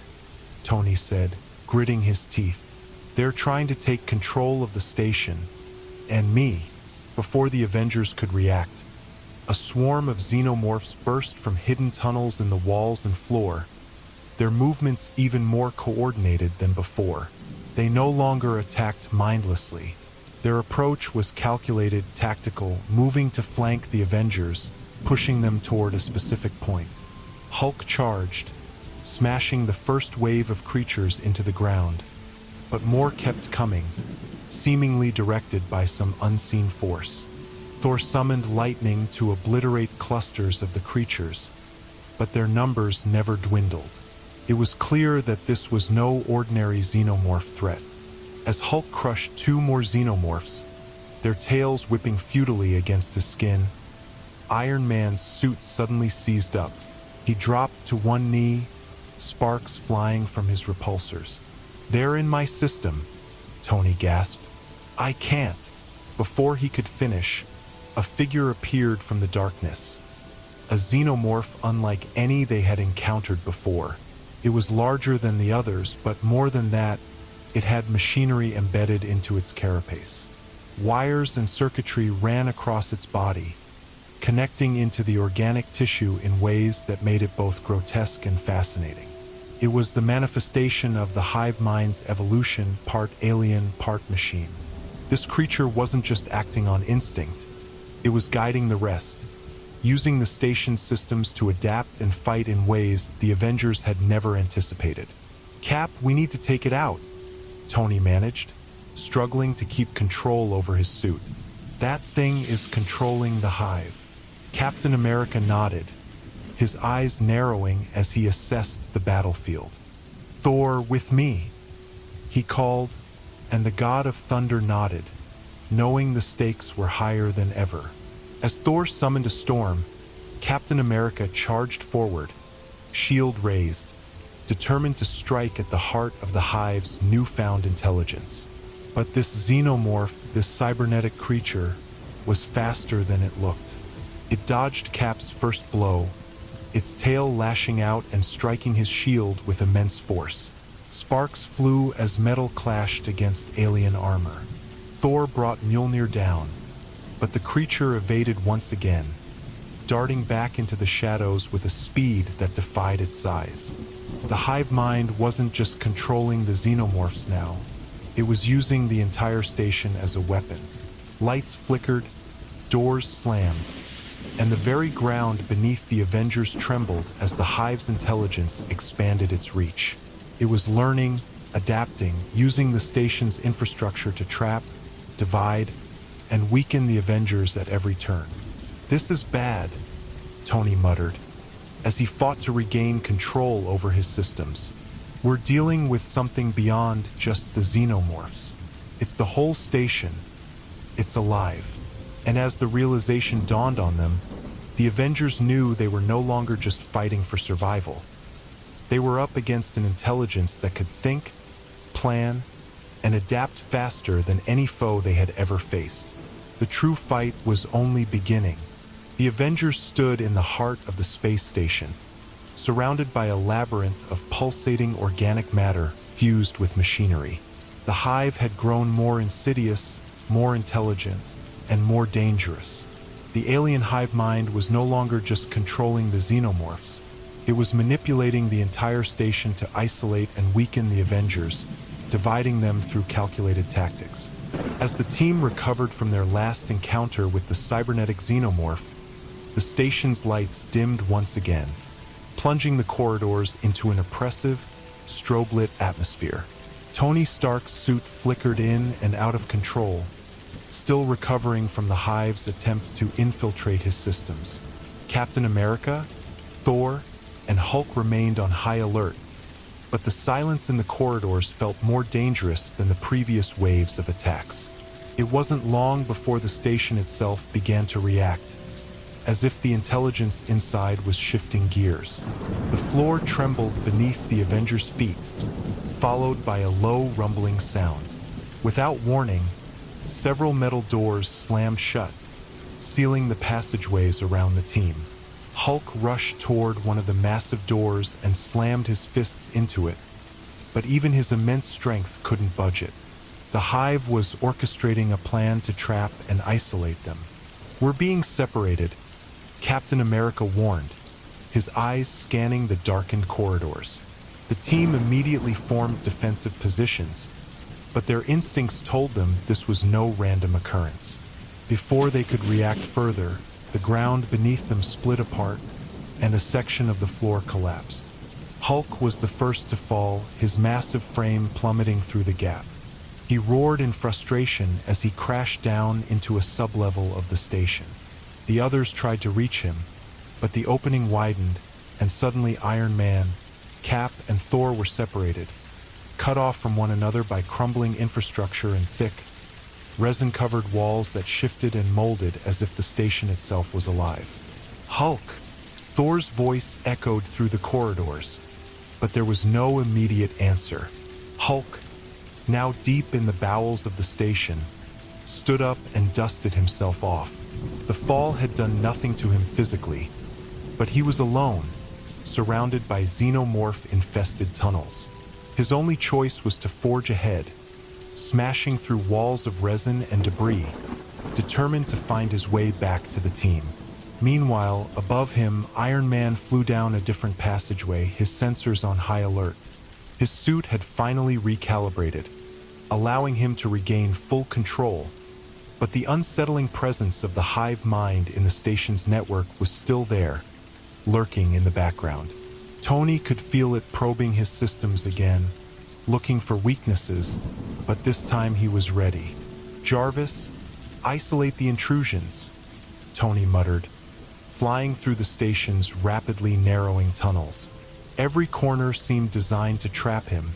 Tony said, gritting his teeth. They're trying to take control of the station, and me, before the Avengers could react. A swarm of Xenomorphs burst from hidden tunnels in the walls and floor, their movements even more coordinated than before. They no longer attacked mindlessly. Their approach was calculated, tactical, moving to flank the Avengers, pushing them toward a specific point. Hulk charged, smashing the first wave of creatures into the ground. But more kept coming, seemingly directed by some unseen force. Thor summoned lightning to obliterate clusters of the creatures, but their numbers never dwindled. It was clear that this was no ordinary xenomorph threat. As Hulk crushed two more xenomorphs, their tails whipping futilely against his skin, Iron Man's suit suddenly seized up. He dropped to one knee, sparks flying from his repulsors. They're in my system, Tony gasped. I can't. Before he could finish, a figure appeared from the darkness. A xenomorph unlike any they had encountered before. It was larger than the others, but more than that, it had machinery embedded into its carapace. Wires and circuitry ran across its body, connecting into the organic tissue in ways that made it both grotesque and fascinating. It was the manifestation of the hive mind's evolution, part alien, part machine. This creature wasn't just acting on instinct, it was guiding the rest, using the station's systems to adapt and fight in ways the Avengers had never anticipated. Cap, we need to take it out, Tony managed, struggling to keep control over his suit. That thing is controlling the hive. Captain America nodded, his eyes narrowing as he assessed the battlefield. Thor, with me, he called, and the god of thunder nodded, knowing the stakes were higher than ever. As Thor summoned a storm, Captain America charged forward, shield raised, determined to strike at the heart of the Hive's newfound intelligence. But this xenomorph, this cybernetic creature, was faster than it looked. It dodged Cap's first blow, its tail lashing out and striking his shield with immense force. Sparks flew as metal clashed against alien armor. Thor brought Mjolnir down, but the creature evaded once again, darting back into the shadows with a speed that defied its size. The hive mind wasn't just controlling the xenomorphs now. It was using the entire station as a weapon. Lights flickered, doors slammed, and the very ground beneath the Avengers trembled as the hive's intelligence expanded its reach. It was learning, adapting, using the station's infrastructure to trap, divide, and weaken the Avengers at every turn. "This is bad," Tony muttered, as he fought to regain control over his systems. "We're dealing with something beyond just the xenomorphs. It's the whole station. It's alive." And as the realization dawned on them, the Avengers knew they were no longer just fighting for survival. They were up against an intelligence that could think, plan, and adapt faster than any foe they had ever faced. The true fight was only beginning. The Avengers stood in the heart of the space station, surrounded by a labyrinth of pulsating organic matter fused with machinery. The hive had grown more insidious, more intelligent, and more dangerous. The alien hive mind was no longer just controlling the xenomorphs. It was manipulating the entire station to isolate and weaken the Avengers, dividing them through calculated tactics. As the team recovered from their last encounter with the cybernetic xenomorph, the station's lights dimmed once again, plunging the corridors into an oppressive, strobe-lit atmosphere. Tony Stark's suit flickered in and out of control, still recovering from the hive's attempt to infiltrate his systems. Captain America, Thor, and Hulk remained on high alert, but the silence in the corridors felt more dangerous than the previous waves of attacks. It wasn't long before the station itself began to react, as if the intelligence inside was shifting gears. The floor trembled beneath the Avengers' feet, followed by a low rumbling sound. Without warning, several metal doors slammed shut, sealing the passageways around the team. Hulk rushed toward one of the massive doors and slammed his fists into it, but even his immense strength couldn't budge it. The hive was orchestrating a plan to trap and isolate them. "We're being separated," Captain America warned, his eyes scanning the darkened corridors. The team immediately formed defensive positions, but their instincts told them this was no random occurrence. Before they could react further, the ground beneath them split apart, and a section of the floor collapsed. Hulk was the first to fall, his massive frame plummeting through the gap. He roared in frustration as he crashed down into a sublevel of the station. The others tried to reach him, but the opening widened, and suddenly Iron Man, Cap, and Thor were separated, cut off from one another by crumbling infrastructure and thick, resin-covered walls that shifted and molded as if the station itself was alive. "Hulk!" Thor's voice echoed through the corridors, but there was no immediate answer. Hulk, now deep in the bowels of the station, stood up and dusted himself off. The fall had done nothing to him physically, but he was alone, surrounded by xenomorph-infested tunnels. His only choice was to forge ahead, smashing through walls of resin and debris, determined to find his way back to the team. Meanwhile, above him, Iron Man flew down a different passageway, his sensors on high alert. His suit had finally recalibrated, allowing him to regain full control, but the unsettling presence of the hive mind in the station's network was still there, lurking in the background. Tony could feel it probing his systems again, looking for weaknesses, but this time he was ready. "Jarvis, isolate the intrusions," Tony muttered, flying through the station's rapidly narrowing tunnels. Every corner seemed designed to trap him,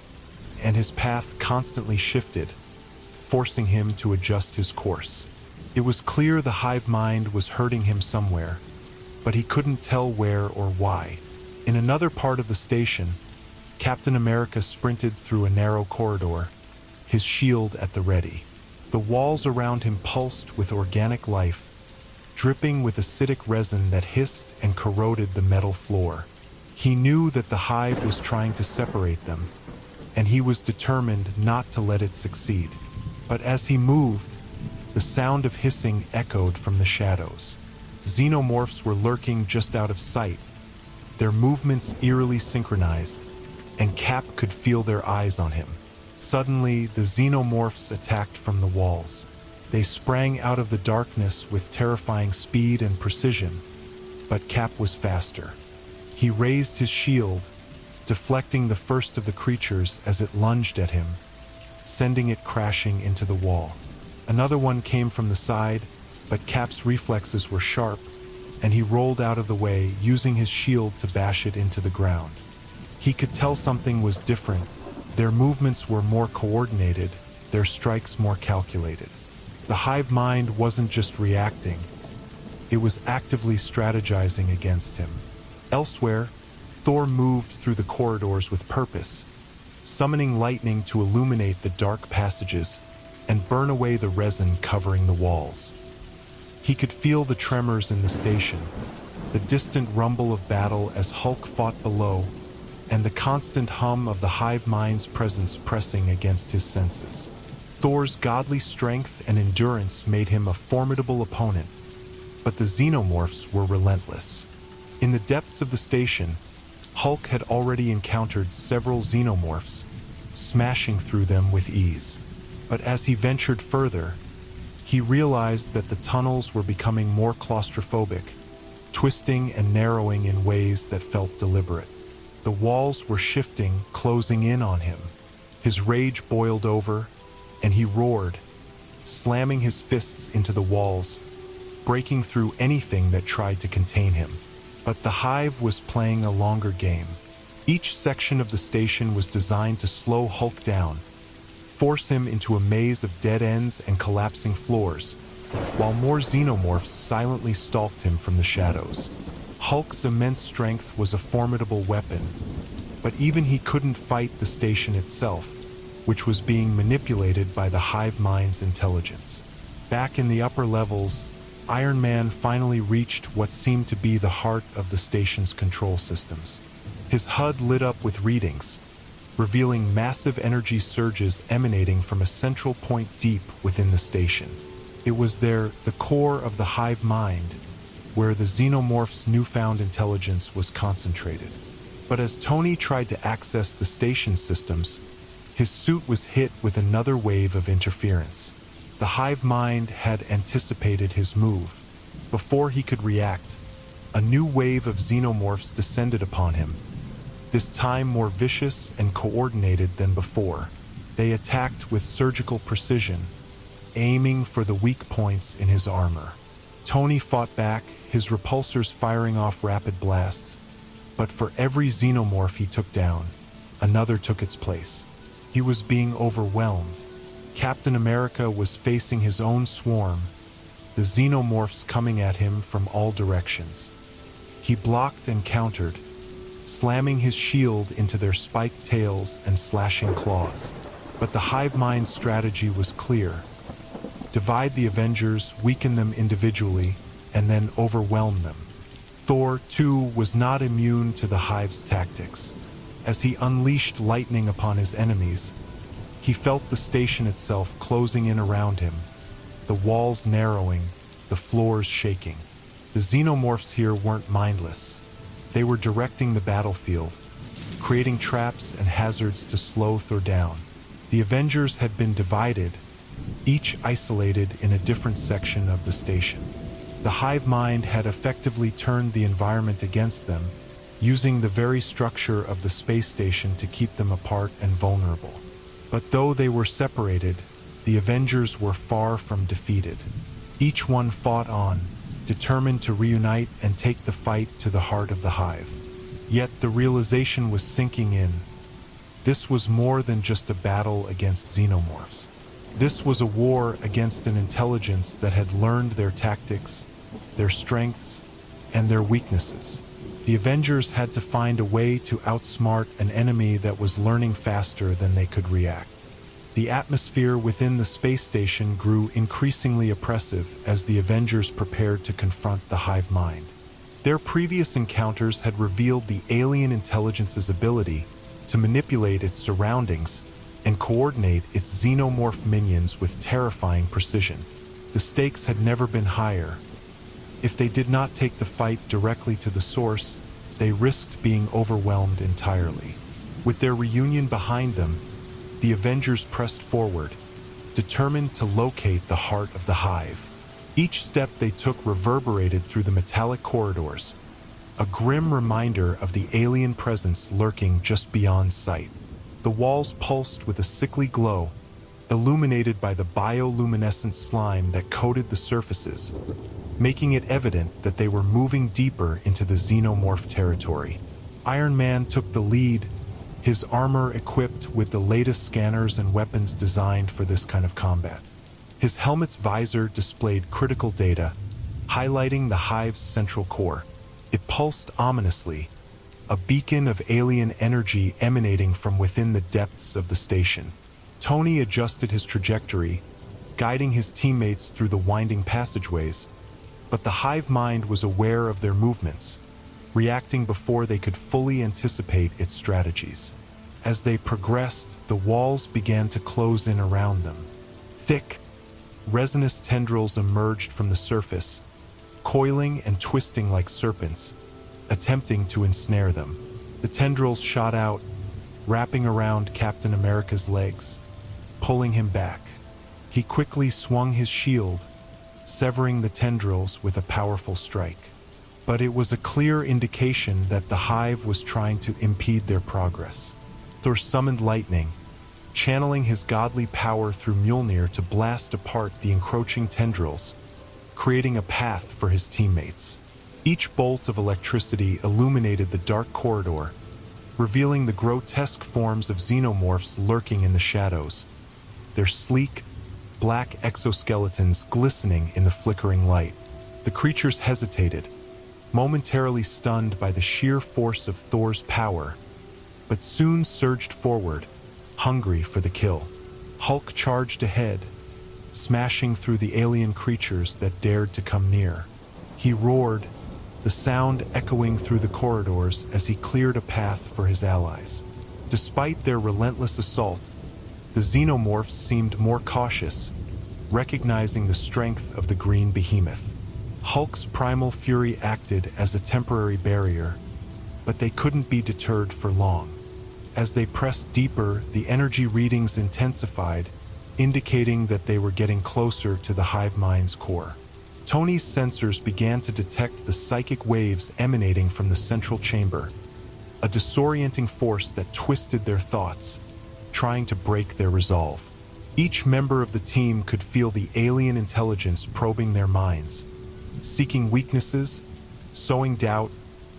and his path constantly shifted, forcing him to adjust his course. It was clear the hive mind was hurting him somewhere, but he couldn't tell where or why. In another part of the station, Captain America sprinted through a narrow corridor, his shield at the ready. The walls around him pulsed with organic life, dripping with acidic resin that hissed and corroded the metal floor. He knew that the hive was trying to separate them, and he was determined not to let it succeed. But as he moved, the sound of hissing echoed from the shadows. Xenomorphs were lurking just out of sight, their movements eerily synchronized, and Cap could feel their eyes on him. Suddenly, the Xenomorphs attacked from the walls. They sprang out of the darkness with terrifying speed and precision, but Cap was faster. He raised his shield, deflecting the first of the creatures as it lunged at him, sending it crashing into the wall. Another one came from the side, but Cap's reflexes were sharp, and he rolled out of the way, using his shield to bash it into the ground. He could tell something was different. Their movements were more coordinated, their strikes more calculated. The hive mind wasn't just reacting, it was actively strategizing against him. Elsewhere, Thor moved through the corridors with purpose, summoning lightning to illuminate the dark passages and burn away the resin covering the walls. He could feel the tremors in the station, the distant rumble of battle as Hulk fought below, and the constant hum of the hive mind's presence pressing against his senses. Thor's godly strength and endurance made him a formidable opponent, but the Xenomorphs were relentless. In the depths of the station, Hulk had already encountered several Xenomorphs, smashing through them with ease. But as he ventured further, he realized that the tunnels were becoming more claustrophobic, twisting and narrowing in ways that felt deliberate. The walls were shifting, closing in on him. His rage boiled over, and he roared, slamming his fists into the walls, breaking through anything that tried to contain him. But the hive was playing a longer game. Each section of the station was designed to slow Hulk down, force him into a maze of dead ends and collapsing floors, while more Xenomorphs silently stalked him from the shadows. Hulk's immense strength was a formidable weapon, but even he couldn't fight the station itself, which was being manipulated by the hive mind's intelligence. Back in the upper levels, Iron Man finally reached what seemed to be the heart of the station's control systems. His HUD lit up with readings, revealing massive energy surges emanating from a central point deep within the station. It was there, the core of the hive mind, where the Xenomorph's newfound intelligence was concentrated. But as Tony tried to access the station systems, his suit was hit with another wave of interference. The hive mind had anticipated his move. Before he could react, a new wave of Xenomorphs descended upon him, this time more vicious and coordinated than before. They attacked with surgical precision, aiming for the weak points in his armor. Tony fought back, his repulsors firing off rapid blasts, but for every Xenomorph he took down, another took its place. He was being overwhelmed. Captain America was facing his own swarm, the Xenomorphs coming at him from all directions. He blocked and countered, slamming his shield into their spiked tails and slashing claws. But the hive mind's strategy was clear. Divide the Avengers, weaken them individually, and then overwhelm them. Thor, too, was not immune to the hive's tactics. As he unleashed lightning upon his enemies, he felt the station itself closing in around him, the walls narrowing, the floors shaking. The Xenomorphs here weren't mindless. They were directing the battlefield, creating traps and hazards to slow Thor down. The Avengers had been divided, each isolated in a different section of the station. The hive mind had effectively turned the environment against them, using the very structure of the space station to keep them apart and vulnerable. But though they were separated, the Avengers were far from defeated. Each one fought on, determined to reunite and take the fight to the heart of the hive. Yet the realization was sinking in. This was more than just a battle against Xenomorphs. This was a war against an intelligence that had learned their tactics, their strengths, and their weaknesses. The Avengers had to find a way to outsmart an enemy that was learning faster than they could react. The atmosphere within the space station grew increasingly oppressive as the Avengers prepared to confront the hive mind. Their previous encounters had revealed the alien intelligence's ability to manipulate its surroundings and coordinate its xenomorph minions with terrifying precision. The stakes had never been higher. If they did not take the fight directly to the source, they risked being overwhelmed entirely. With their reunion behind them, the Avengers pressed forward, determined to locate the heart of the hive. Each step they took reverberated through the metallic corridors, a grim reminder of the alien presence lurking just beyond sight. The walls pulsed with a sickly glow, illuminated by the bioluminescent slime that coated the surfaces, making it evident that they were moving deeper into the xenomorph territory. Iron Man took the lead, his armor equipped with the latest scanners and weapons designed for this kind of combat. His helmet's visor displayed critical data, highlighting the hive's central core. It pulsed ominously, a beacon of alien energy emanating from within the depths of the station. Tony adjusted his trajectory, guiding his teammates through the winding passageways, but the hive mind was aware of their movements, reacting before they could fully anticipate its strategies. As they progressed, the walls began to close in around them. Thick, resinous tendrils emerged from the surface, coiling and twisting like serpents, attempting to ensnare them. The tendrils shot out, wrapping around Captain America's legs, pulling him back. He quickly swung his shield, severing the tendrils with a powerful strike. But it was a clear indication that the hive was trying to impede their progress. Thor summoned lightning, channeling his godly power through Mjolnir to blast apart the encroaching tendrils, creating a path for his teammates. Each bolt of electricity illuminated the dark corridor, revealing the grotesque forms of xenomorphs lurking in the shadows, their sleek, black exoskeletons glistening in the flickering light. The creatures hesitated, momentarily stunned by the sheer force of Thor's power, but soon surged forward, hungry for the kill. Hulk charged ahead, smashing through the alien creatures that dared to come near. He roared, the sound echoing through the corridors as he cleared a path for his allies. Despite their relentless assault, the xenomorphs seemed more cautious, recognizing the strength of the green behemoth. Hulk's primal fury acted as a temporary barrier, but they couldn't be deterred for long. As they pressed deeper, the energy readings intensified, indicating that they were getting closer to the hive mind's core. Tony's sensors began to detect the psychic waves emanating from the central chamber, a disorienting force that twisted their thoughts, trying to break their resolve. Each member of the team could feel the alien intelligence probing their minds, seeking weaknesses, sowing doubt,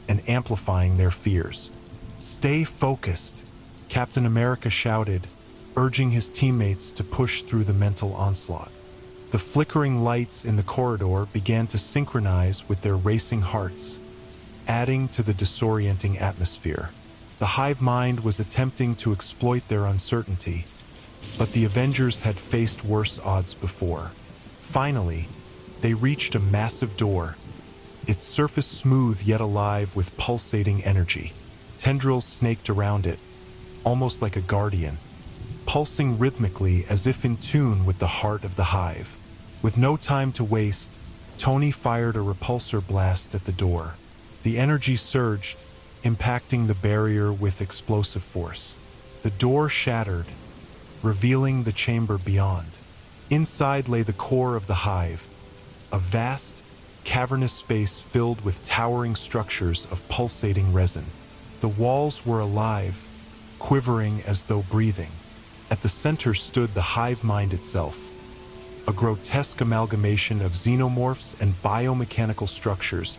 and amplifying their fears. "Stay focused," Captain America shouted, urging his teammates to push through the mental onslaught. The flickering lights in the corridor began to synchronize with their racing hearts, adding to the disorienting atmosphere. The hive mind was attempting to exploit their uncertainty, but the Avengers had faced worse odds before. Finally, they reached a massive door, its surface smooth yet alive with pulsating energy. Tendrils snaked around it, almost like a guardian, pulsing rhythmically as if in tune with the heart of the hive. With no time to waste, Tony fired a repulsor blast at the door. The energy surged, impacting the barrier with explosive force. The door shattered, revealing the chamber beyond. Inside lay the core of the hive, a vast, cavernous space filled with towering structures of pulsating resin. The walls were alive, quivering as though breathing. At the center stood the hive mind itself, a grotesque amalgamation of xenomorphs and biomechanical structures,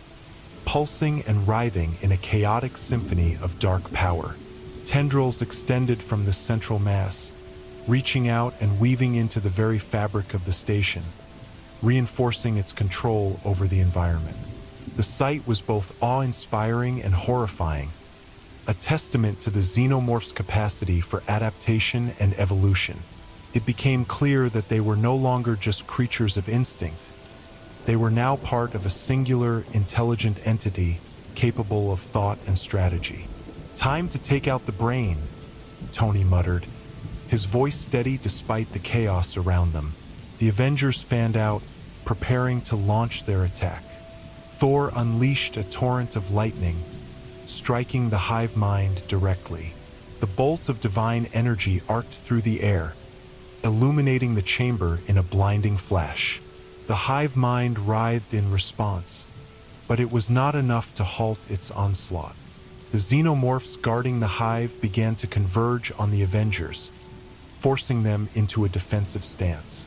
pulsing and writhing in a chaotic symphony of dark power. Tendrils extended from the central mass, reaching out and weaving into the very fabric of the station, reinforcing its control over the environment. The sight was both awe-inspiring and horrifying, a testament to the Xenomorphs' capacity for adaptation and evolution. It became clear that they were no longer just creatures of instinct. They were now part of a singular, intelligent entity capable of thought and strategy. "Time to take out the brain," Tony muttered, his voice steady despite the chaos around them. The Avengers fanned out, preparing to launch their attack. Thor unleashed a torrent of lightning, striking the hive mind directly. The bolt of divine energy arced through the air, illuminating the chamber in a blinding flash. The hive mind writhed in response, but it was not enough to halt its onslaught. The Xenomorphs guarding the hive began to converge on the Avengers, forcing them into a defensive stance.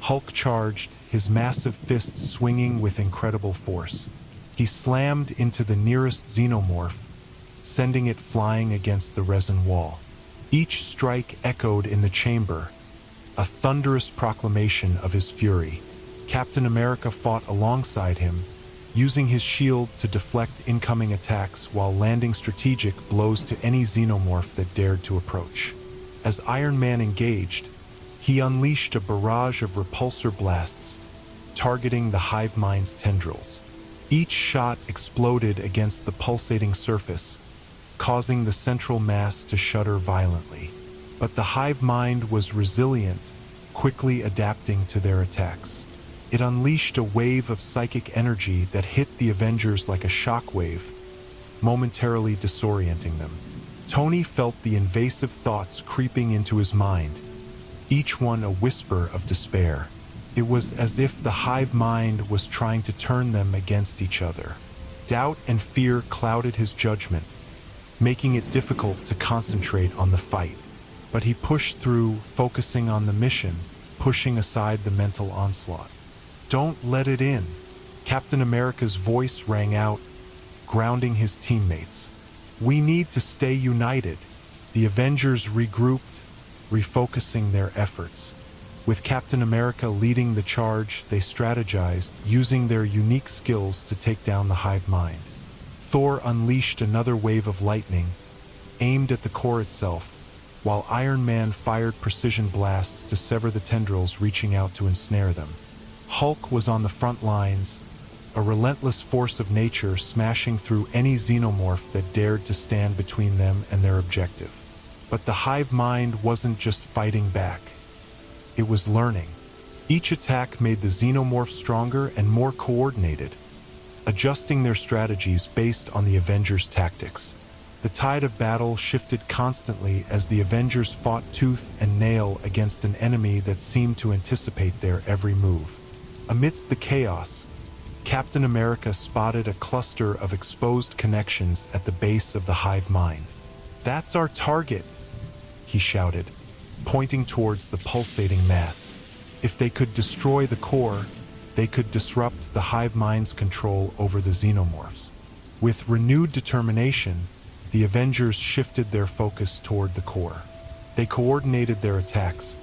Hulk charged, his massive fists swinging with incredible force. He slammed into the nearest Xenomorph, sending it flying against the resin wall. Each strike echoed in the chamber, a thunderous proclamation of his fury. Captain America fought alongside him, using his shield to deflect incoming attacks while landing strategic blows to any Xenomorph that dared to approach. As Iron Man engaged, he unleashed a barrage of repulsor blasts, targeting the hive mind's tendrils. Each shot exploded against the pulsating surface, causing the central mass to shudder violently. But the hive mind was resilient, quickly adapting to their attacks. It unleashed a wave of psychic energy that hit the Avengers like a shockwave, momentarily disorienting them. Tony felt the invasive thoughts creeping into his mind, each one a whisper of despair. It was as if the hive mind was trying to turn them against each other. Doubt and fear clouded his judgment, making it difficult to concentrate on the fight. But he pushed through, focusing on the mission, pushing aside the mental onslaught. "Don't let it in," Captain America's voice rang out, grounding his teammates. "We need to stay united." The Avengers regrouped, refocusing their efforts. With Captain America leading the charge, they strategized, using their unique skills to take down the hive mind. Thor unleashed another wave of lightning, aimed at the core itself, while Iron Man fired precision blasts to sever the tendrils reaching out to ensnare them. Hulk was on the front lines, a relentless force of nature smashing through any Xenomorph that dared to stand between them and their objective. But the hive mind wasn't just fighting back. It was learning. Each attack made the Xenomorphs stronger and more coordinated, adjusting their strategies based on the Avengers' tactics. The tide of battle shifted constantly as the Avengers fought tooth and nail against an enemy that seemed to anticipate their every move. Amidst the chaos, Captain America spotted a cluster of exposed connections at the base of the hive mind. "That's our target," he shouted, pointing towards the pulsating mass. If they could destroy the core, they could disrupt the hive mind's control over the Xenomorphs. With renewed determination, the Avengers shifted their focus toward the core. They coordinated their attacks,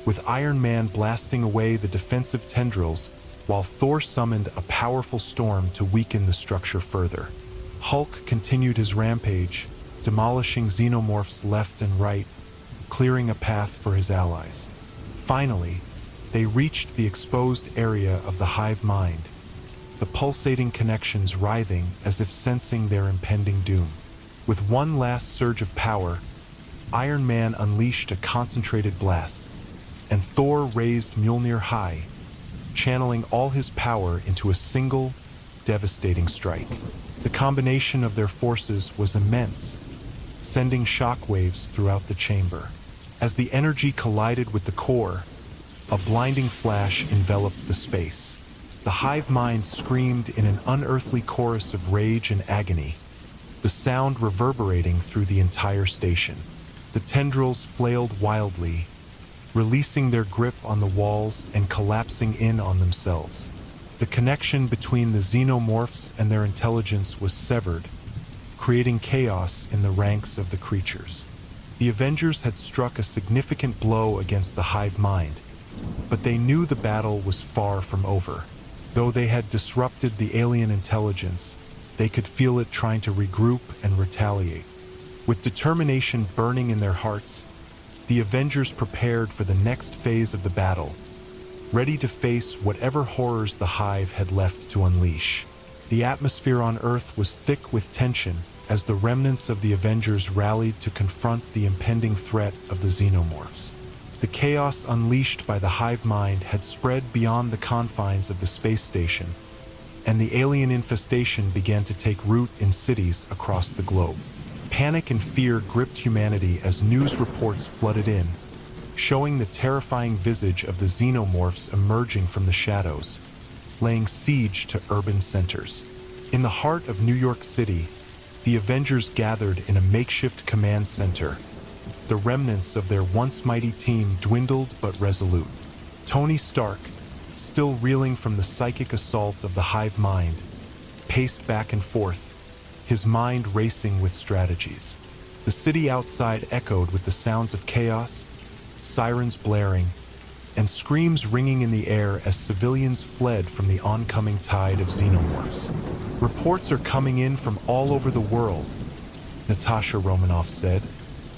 with Iron Man blasting away the defensive tendrils while Thor summoned a powerful storm to weaken the structure further. Hulk continued his rampage, demolishing Xenomorphs left and right, clearing a path for his allies. Finally, they reached the exposed area of the hive mind, the pulsating connections writhing as if sensing their impending doom. With one last surge of power, Iron Man unleashed a concentrated blast, and Thor raised Mjolnir high, channeling all his power into a single, devastating strike. The combination of their forces was immense, sending shockwaves throughout the chamber. As the energy collided with the core, a blinding flash enveloped the space. The hive mind screamed in an unearthly chorus of rage and agony, the sound reverberating through the entire station. The tendrils flailed wildly, releasing their grip on the walls and collapsing in on themselves. The connection between the Xenomorphs and their intelligence was severed, creating chaos in the ranks of the creatures. The Avengers had struck a significant blow against the hive mind, but they knew the battle was far from over. Though they had disrupted the alien intelligence, they could feel it trying to regroup and retaliate. With determination burning in their hearts, the Avengers prepared for the next phase of the battle, ready to face whatever horrors the hive had left to unleash. The atmosphere on Earth was thick with tension as the remnants of the Avengers rallied to confront the impending threat of the Xenomorphs. The chaos unleashed by the hive mind had spread beyond the confines of the space station, and the alien infestation began to take root in cities across the globe. Panic and fear gripped humanity as news reports flooded in, showing the terrifying visage of the Xenomorphs emerging from the shadows, laying siege to urban centers. In the heart of New York City, the Avengers gathered in a makeshift command center. The remnants of their once mighty team dwindled but resolute. Tony Stark, still reeling from the psychic assault of the hive mind, paced back and forth, his mind racing with strategies. The city outside echoed with the sounds of chaos, sirens blaring, and screams ringing in the air as civilians fled from the oncoming tide of Xenomorphs. Reports are coming in from all over the world, Natasha Romanoff said,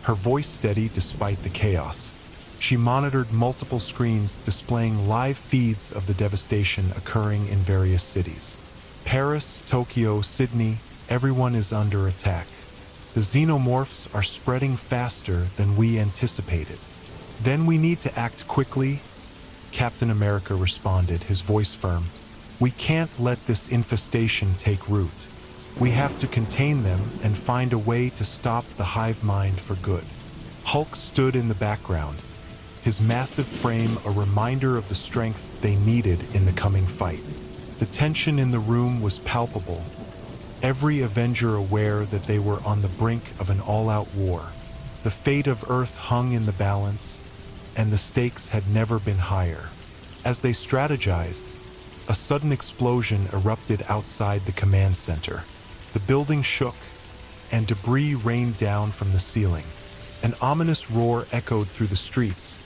her voice steady despite the chaos. She monitored multiple screens displaying live feeds of the devastation occurring in various cities. Paris, Tokyo, Sydney, everyone is under attack. The Xenomorphs are spreading faster than we anticipated. Then we need to act quickly, Captain America responded, his voice firm. We can't let this infestation take root. We have to contain them and find a way to stop the hive mind for good. Hulk stood in the background, his massive frame a reminder of the strength they needed in the coming fight. The tension in the room was palpable, every Avenger aware that they were on the brink of an all-out war. The fate of Earth hung in the balance, and the stakes had never been higher. As they strategized, a sudden explosion erupted outside the command center. The building shook, and debris rained down from the ceiling. An ominous roar echoed through the streets,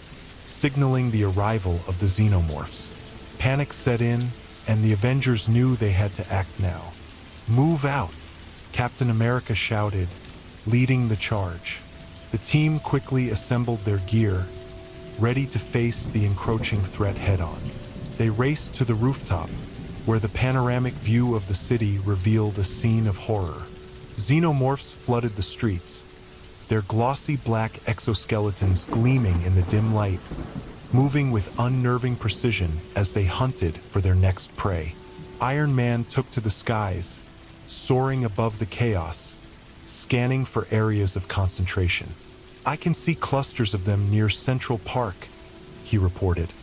signaling the arrival of the Xenomorphs. Panic set in, and the Avengers knew they had to act now. "Move out," Captain America shouted, leading the charge. The team quickly assembled their gear, ready to face the encroaching threat head-on. They raced to the rooftop, where the panoramic view of the city revealed a scene of horror. Xenomorphs flooded the streets, their glossy black exoskeletons gleaming in the dim light, moving with unnerving precision as they hunted for their next prey. Iron Man took to the skies, soaring above the chaos, scanning for areas of concentration. "I can see clusters of them near Central Park," he reported,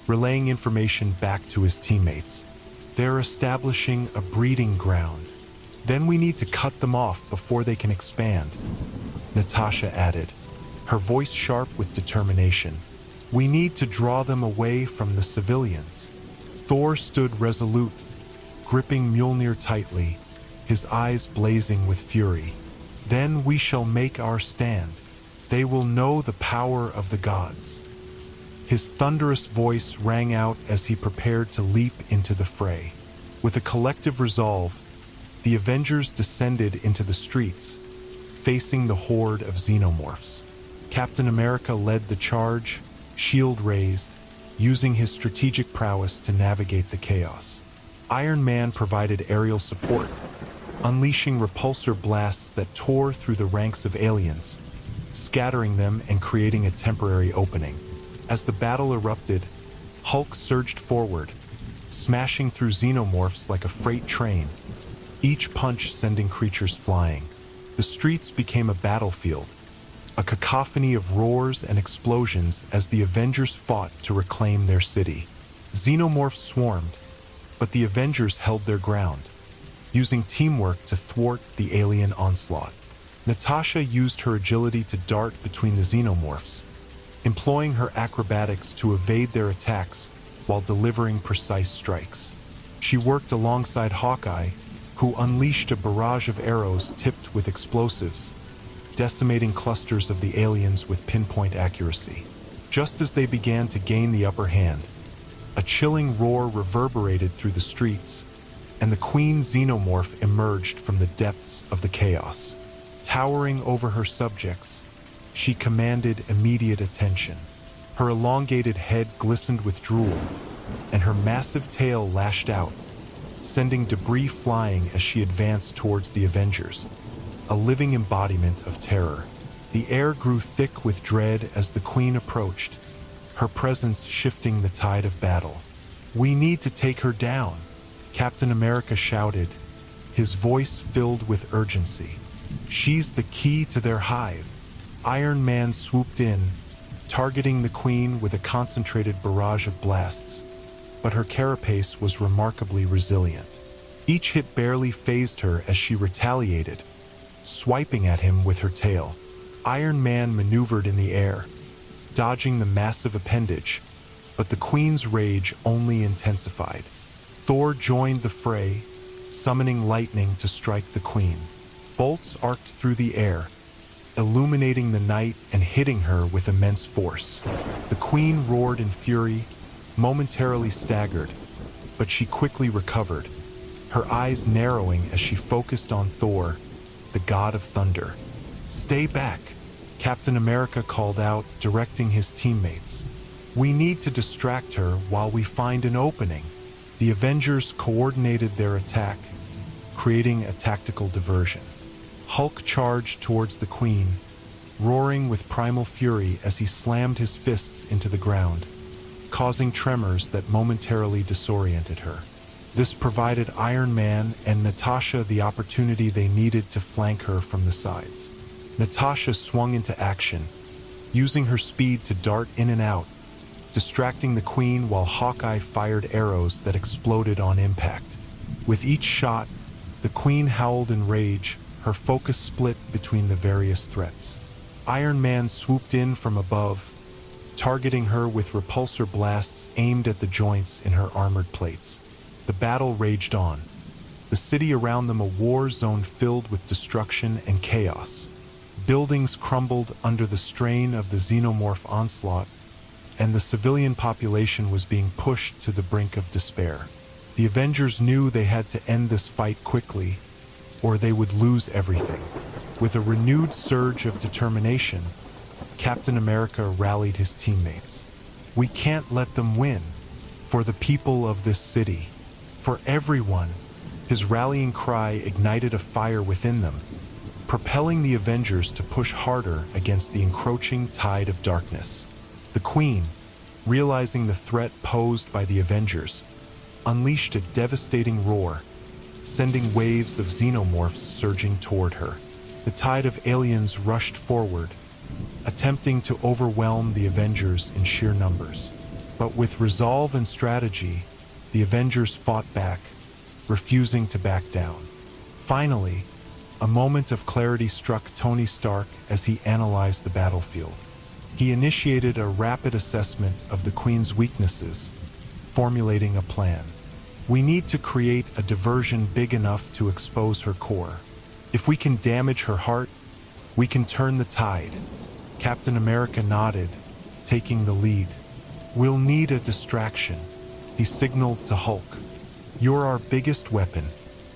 relaying information back to his teammates. "They're establishing a breeding ground. Then we need to cut them off before they can expand," Natasha added, her voice sharp with determination. "We need to draw them away from the civilians." Thor stood resolute, gripping Mjolnir tightly, his eyes blazing with fury. "Then we shall make our stand. They will know the power of the gods." His thunderous voice rang out as he prepared to leap into the fray. With a collective resolve, the Avengers descended into the streets, facing the horde of Xenomorphs. Captain America led the charge, shield raised, using his strategic prowess to navigate the chaos. Iron Man provided aerial support, unleashing repulsor blasts that tore through the ranks of aliens, scattering them and creating a temporary opening. As the battle erupted, Hulk surged forward, smashing through Xenomorphs like a freight train, each punch sending creatures flying. The streets became a battlefield, a cacophony of roars and explosions as the Avengers fought to reclaim their city. Xenomorphs swarmed, but the Avengers held their ground, using teamwork to thwart the alien onslaught. Natasha used her agility to dart between the Xenomorphs, employing her acrobatics to evade their attacks while delivering precise strikes. She worked alongside Hawkeye, who unleashed a barrage of arrows tipped with explosives, decimating clusters of the aliens with pinpoint accuracy. Just as they began to gain the upper hand, a chilling roar reverberated through the streets, and the Queen Xenomorph emerged from the depths of the chaos. Towering over her subjects, she commanded immediate attention. Her elongated head glistened with drool, and her massive tail lashed out, sending debris flying as she advanced towards the Avengers, a living embodiment of terror. The air grew thick with dread as the Queen approached, her presence shifting the tide of battle. "We need to take her down," Captain America shouted, his voice filled with urgency. "She's the key to their hive." Iron Man swooped in, targeting the Queen with a concentrated barrage of blasts, but her carapace was remarkably resilient. Each hit barely fazed her as she retaliated, swiping at him with her tail. Iron Man maneuvered in the air, dodging the massive appendage, but the Queen's rage only intensified. Thor joined the fray, summoning lightning to strike the Queen. Bolts arced through the air, illuminating the night and hitting her with immense force. The Queen roared in fury, momentarily staggered, but she quickly recovered, her eyes narrowing as she focused on Thor, the god of thunder. "Stay back," Captain America called out, directing his teammates. "We need to distract her while we find an opening." The Avengers coordinated their attack, creating a tactical diversion. Hulk charged towards the Queen, roaring with primal fury as he slammed his fists into the ground, causing tremors that momentarily disoriented her. This provided Iron Man and Natasha the opportunity they needed to flank her from the sides. Natasha swung into action, using her speed to dart in and out, distracting the Queen while Hawkeye fired arrows that exploded on impact. With each shot, the Queen howled in rage, her focus split between the various threats. Iron Man swooped in from above, targeting her with repulsor blasts aimed at the joints in her armored plates. The battle raged on, the city around them a war zone filled with destruction and chaos. Buildings crumbled under the strain of the Xenomorph onslaught, and the civilian population was being pushed to the brink of despair. The Avengers knew they had to end this fight quickly, or they would lose everything. With a renewed surge of determination, Captain America rallied his teammates. "We can't let them win. For the people of this city. For everyone." His rallying cry ignited a fire within them, propelling the Avengers to push harder against the encroaching tide of darkness. The Queen, realizing the threat posed by the Avengers, unleashed a devastating roar, sending waves of xenomorphs surging toward her. The tide of aliens rushed forward, attempting to overwhelm the Avengers in sheer numbers. But with resolve and strategy, the Avengers fought back, refusing to back down. Finally, a moment of clarity struck Tony Stark as he analyzed the battlefield. He initiated a rapid assessment of the Queen's weaknesses, formulating a plan. "We need to create a diversion big enough to expose her core. If we can damage her heart, we can turn the tide." Captain America nodded, taking the lead. "We'll need a distraction," he signaled to Hulk. "You're our biggest weapon.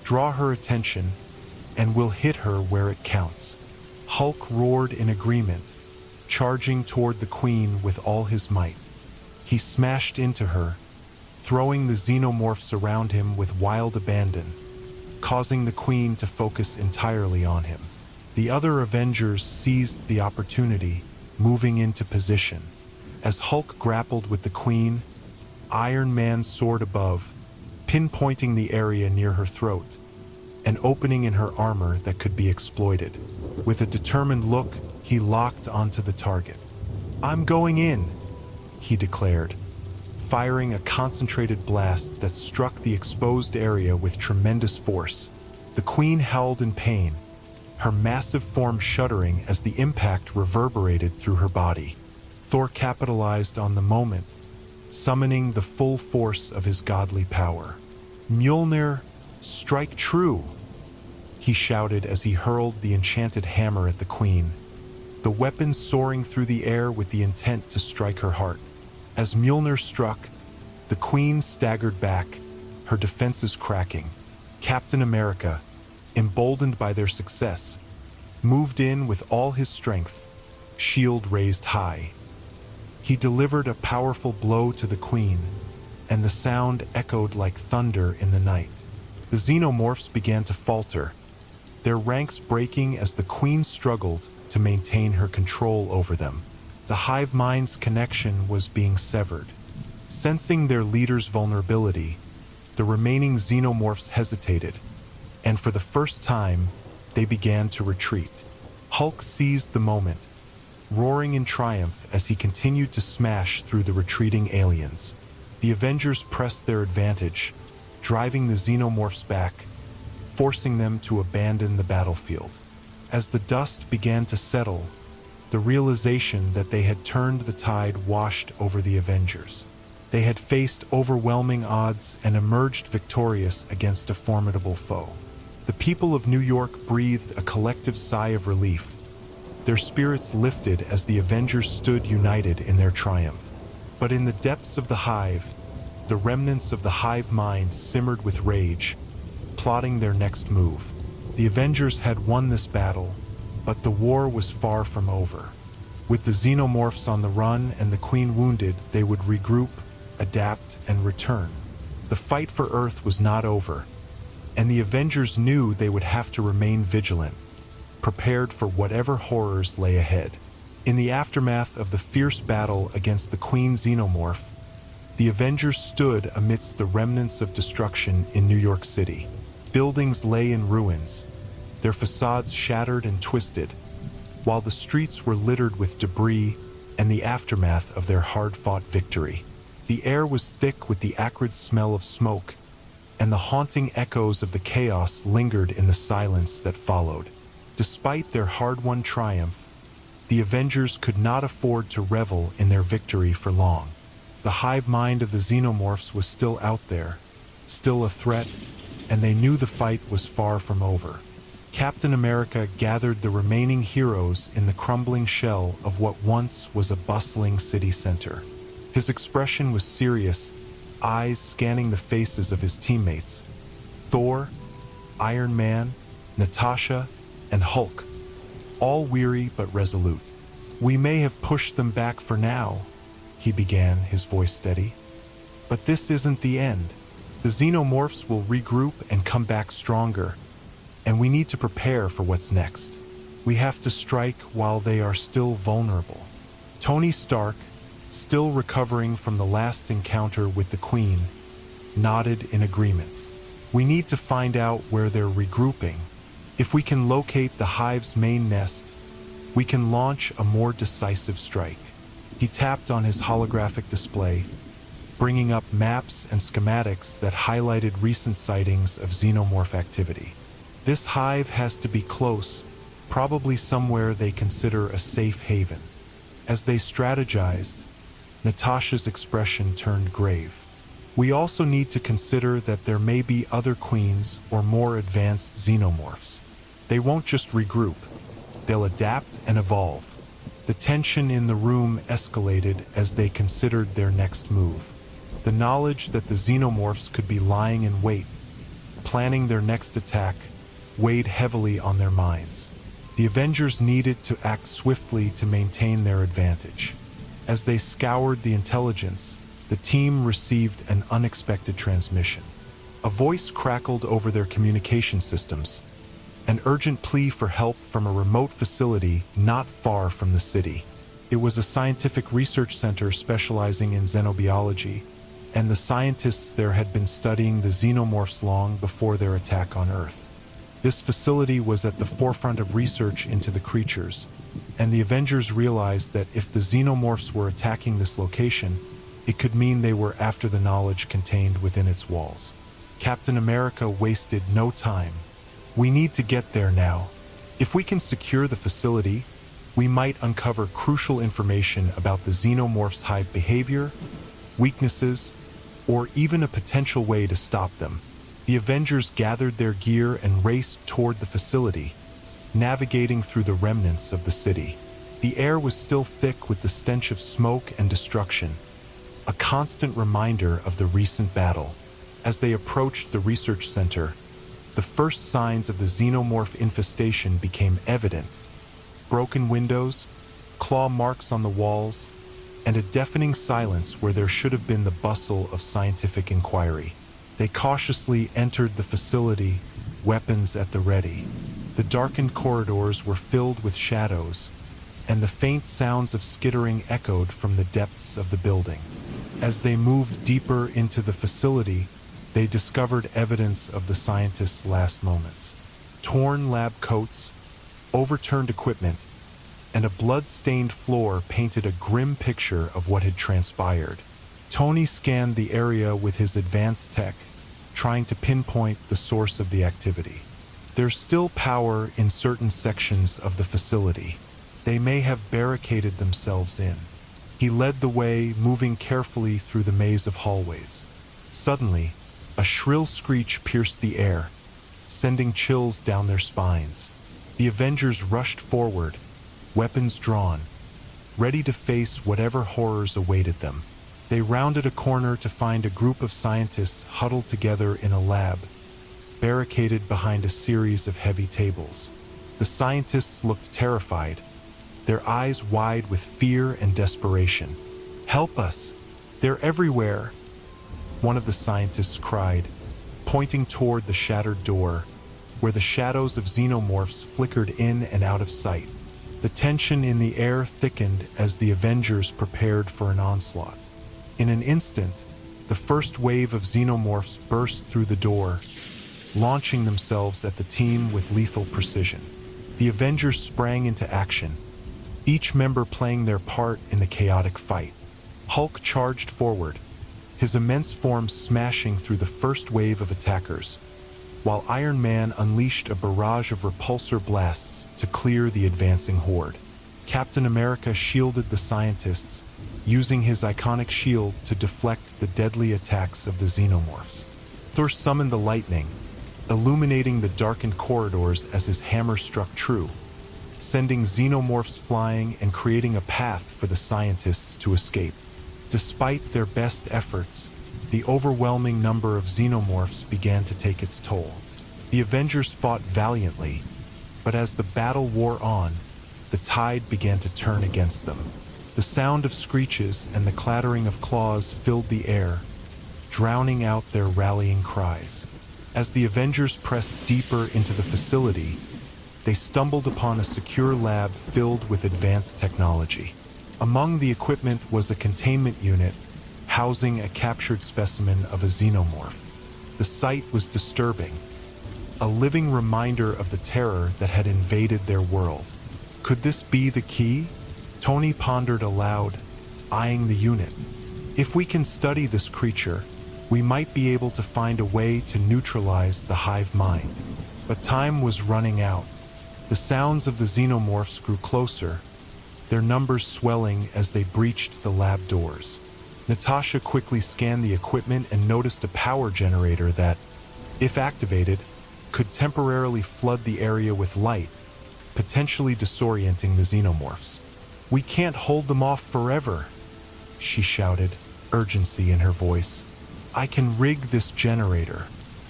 Draw her attention, and we'll hit her where it counts." Hulk roared in agreement, charging toward the Queen with all his might. He smashed into her, throwing the xenomorphs around him with wild abandon, causing the Queen to focus entirely on him. The other Avengers seized the opportunity, moving into position. As Hulk grappled with the Queen, Iron Man soared above, pinpointing the area near her throat, an opening in her armor that could be exploited. With a determined look, he locked onto the target. "I'm going in," he declared, firing a concentrated blast that struck the exposed area with tremendous force. The Queen howled in pain, her massive form shuddering as the impact reverberated through her body. Thor capitalized on the moment, summoning the full force of his godly power. "Mjolnir, strike true!" he shouted as he hurled the enchanted hammer at the queen, the weapon soaring through the air with the intent to strike her heart. As Mjolnir struck, the queen staggered back, her defenses cracking. Captain America, emboldened by their success, moved in with all his strength, shield raised high. He delivered a powerful blow to the queen, and the sound echoed like thunder in the night. The Xenomorphs began to falter, their ranks breaking as the queen struggled to maintain her control over them. The hive mind's connection was being severed. Sensing their leader's vulnerability, the remaining Xenomorphs hesitated, and for the first time, they began to retreat. Hulk seized the moment, roaring in triumph as he continued to smash through the retreating aliens. The Avengers pressed their advantage, driving the Xenomorphs back, forcing them to abandon the battlefield. As the dust began to settle, the realization that they had turned the tide washed over the Avengers. They had faced overwhelming odds and emerged victorious against a formidable foe. The people of New York breathed a collective sigh of relief. Their spirits lifted as the Avengers stood united in their triumph. But in the depths of the hive, the remnants of the hive mind simmered with rage, plotting their next move. The Avengers had won this battle, but the war was far from over. With the Xenomorphs on the run and the Queen wounded, they would regroup, adapt, and return. The fight for Earth was not over, and the Avengers knew they would have to remain vigilant, prepared for whatever horrors lay ahead. In the aftermath of the fierce battle against the Queen Xenomorph, the Avengers stood amidst the remnants of destruction in New York City. Buildings lay in ruins, their facades shattered and twisted, while the streets were littered with debris and the aftermath of their hard-fought victory. The air was thick with the acrid smell of smoke, and the haunting echoes of the chaos lingered in the silence that followed. Despite their hard-won triumph, the Avengers could not afford to revel in their victory for long. The hive mind of the Xenomorphs was still out there, still a threat, and they knew the fight was far from over. Captain America gathered the remaining heroes in the crumbling shell of what once was a bustling city center. His expression was serious, eyes scanning the faces of his teammates. Thor, Iron Man, Natasha, and Hulk, all weary but resolute. "We may have pushed them back for now," he began, his voice steady. "But this isn't the end. The Xenomorphs will regroup and come back stronger, and we need to prepare for what's next. We have to strike while they are still vulnerable." Tony Stark, still recovering from the last encounter with the Queen, nodded in agreement. "We need to find out where they're regrouping. If we can locate the hive's main nest, we can launch a more decisive strike." He tapped on his holographic display, bringing up maps and schematics that highlighted recent sightings of xenomorph activity. "This hive has to be close, probably somewhere they consider a safe haven." As they strategized, Natasha's expression turned grave. "We also need to consider that there may be other queens or more advanced xenomorphs. They won't just regroup, they'll adapt and evolve." The tension in the room escalated as they considered their next move. The knowledge that the Xenomorphs could be lying in wait, planning their next attack, weighed heavily on their minds. The Avengers needed to act swiftly to maintain their advantage. As they scoured the intelligence, the team received an unexpected transmission. A voice crackled over their communication systems, an urgent plea for help from a remote facility not far from the city. It was a scientific research center specializing in xenobiology, and the scientists there had been studying the xenomorphs long before their attack on Earth. This facility was at the forefront of research into the creatures, and the Avengers realized that if the xenomorphs were attacking this location, it could mean they were after the knowledge contained within its walls. Captain America wasted no time. "We need to get there now. If we can secure the facility, we might uncover crucial information about the xenomorphs' hive behavior, weaknesses, or even a potential way to stop them." The Avengers gathered their gear and raced toward the facility, navigating through the remnants of the city. The air was still thick with the stench of smoke and destruction, a constant reminder of the recent battle. As they approached the research center, the first signs of the xenomorph infestation became evident. Broken windows, claw marks on the walls, and a deafening silence where there should have been the bustle of scientific inquiry. They cautiously entered the facility, weapons at the ready. The darkened corridors were filled with shadows, and the faint sounds of skittering echoed from the depths of the building. As they moved deeper into the facility, they discovered evidence of the scientists' last moments. Torn lab coats, overturned equipment, and a blood-stained floor painted a grim picture of what had transpired. Tony scanned the area with his advanced tech, trying to pinpoint the source of the activity. There's still power in certain sections of the facility. They may have barricaded themselves in. He led the way, moving carefully through the maze of hallways. Suddenly, a shrill screech pierced the air, sending chills down their spines. The Avengers rushed forward, weapons drawn, ready to face whatever horrors awaited them. They rounded a corner to find a group of scientists huddled together in a lab, barricaded behind a series of heavy tables. The scientists looked terrified, their eyes wide with fear and desperation. "Help us! They're everywhere!" one of the scientists cried, pointing toward the shattered door, where the shadows of xenomorphs flickered in and out of sight. The tension in the air thickened as the Avengers prepared for an onslaught. In an instant, the first wave of xenomorphs burst through the door, launching themselves at the team with lethal precision. The Avengers sprang into action, each member playing their part in the chaotic fight. Hulk charged forward, his immense form smashing through the first wave of attackers, while Iron Man unleashed a barrage of repulsor blasts to clear the advancing horde. Captain America shielded the scientists, using his iconic shield to deflect the deadly attacks of the xenomorphs. Thor summoned the lightning, illuminating the darkened corridors as his hammer struck true, sending xenomorphs flying and creating a path for the scientists to escape. Despite their best efforts, the overwhelming number of xenomorphs began to take its toll. The Avengers fought valiantly, but as the battle wore on, the tide began to turn against them. The sound of screeches and the clattering of claws filled the air, drowning out their rallying cries. As the Avengers pressed deeper into the facility, they stumbled upon a secure lab filled with advanced technology. Among the equipment was a containment unit housing a captured specimen of a xenomorph. The sight was disturbing, a living reminder of the terror that had invaded their world. Could this be the key? Tony pondered aloud, eyeing the unit. If we can study this creature, we might be able to find a way to neutralize the hive mind. But time was running out. The sounds of the xenomorphs grew closer, their numbers swelling as they breached the lab doors. Natasha quickly scanned the equipment and noticed a power generator that, if activated, could temporarily flood the area with light, potentially disorienting the xenomorphs. "We can't hold them off forever," she shouted, urgency in her voice. "I can rig this generator.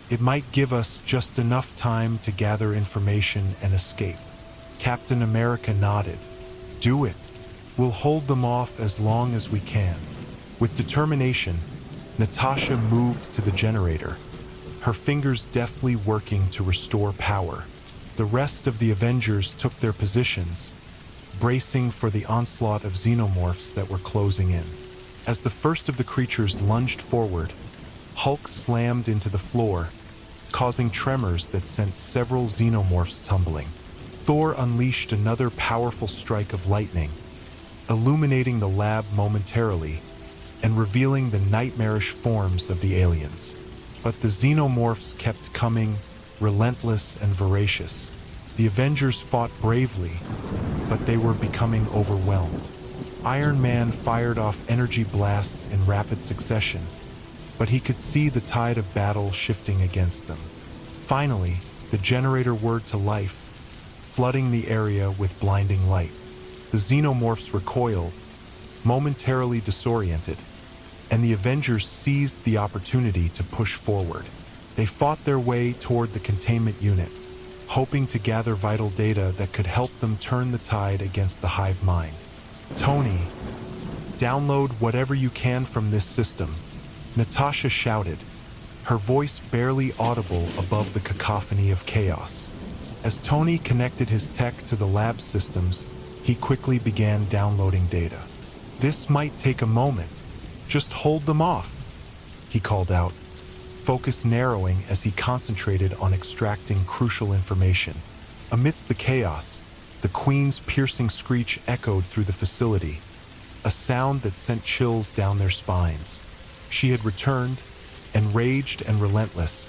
It might give us just enough time to gather information and escape." Captain America nodded. "Do it. We'll hold them off as long as we can." With determination, Natasha moved to the generator, her fingers deftly working to restore power. The rest of the Avengers took their positions, bracing for the onslaught of xenomorphs that were closing in. As the first of the creatures lunged forward, Hulk slammed into the floor, causing tremors that sent several xenomorphs tumbling. Thor unleashed another powerful strike of lightning, illuminating the lab momentarily and revealing the nightmarish forms of the aliens. But the xenomorphs kept coming, relentless and voracious. The Avengers fought bravely, but they were becoming overwhelmed. Iron Man fired off energy blasts in rapid succession, but he could see the tide of battle shifting against them. Finally, the generator whirred to life, flooding the area with blinding light. The Xenomorphs recoiled, momentarily disoriented, and the Avengers seized the opportunity to push forward. They fought their way toward the containment unit, hoping to gather vital data that could help them turn the tide against the hive mind. "Tony, download whatever you can from this system," Natasha shouted, her voice barely audible above the cacophony of chaos. As Tony connected his tech to the lab systems, he quickly began downloading data. "This might take a moment. Just hold them off," he called out, focus narrowing as he concentrated on extracting crucial information. Amidst the chaos, the Queen's piercing screech echoed through the facility, a sound that sent chills down their spines. She had returned, enraged and relentless,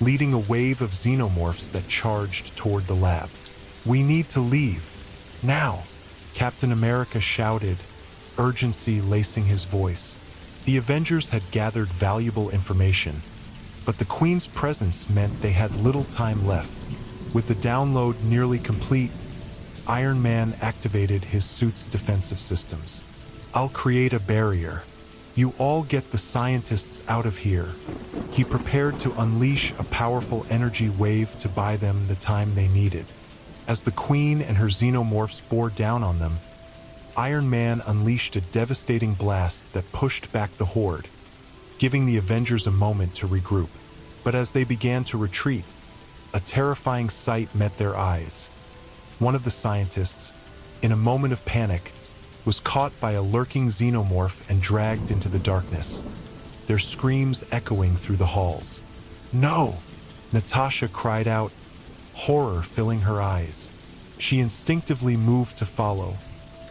leading a wave of xenomorphs that charged toward the lab. "We need to leave. Now!" Captain America shouted, urgency lacing his voice. The Avengers had gathered valuable information, but the Queen's presence meant they had little time left. With the download nearly complete, Iron Man activated his suit's defensive systems. "I'll create a barrier. You all get the scientists out of here." He prepared to unleash a powerful energy wave to buy them the time they needed. As the Queen and her xenomorphs bore down on them, Iron Man unleashed a devastating blast that pushed back the horde, giving the Avengers a moment to regroup. But as they began to retreat, a terrifying sight met their eyes. One of the scientists, in a moment of panic, was caught by a lurking xenomorph and dragged into the darkness, their screams echoing through the halls. "No!" Natasha cried out, horror filling her eyes. She instinctively moved to follow,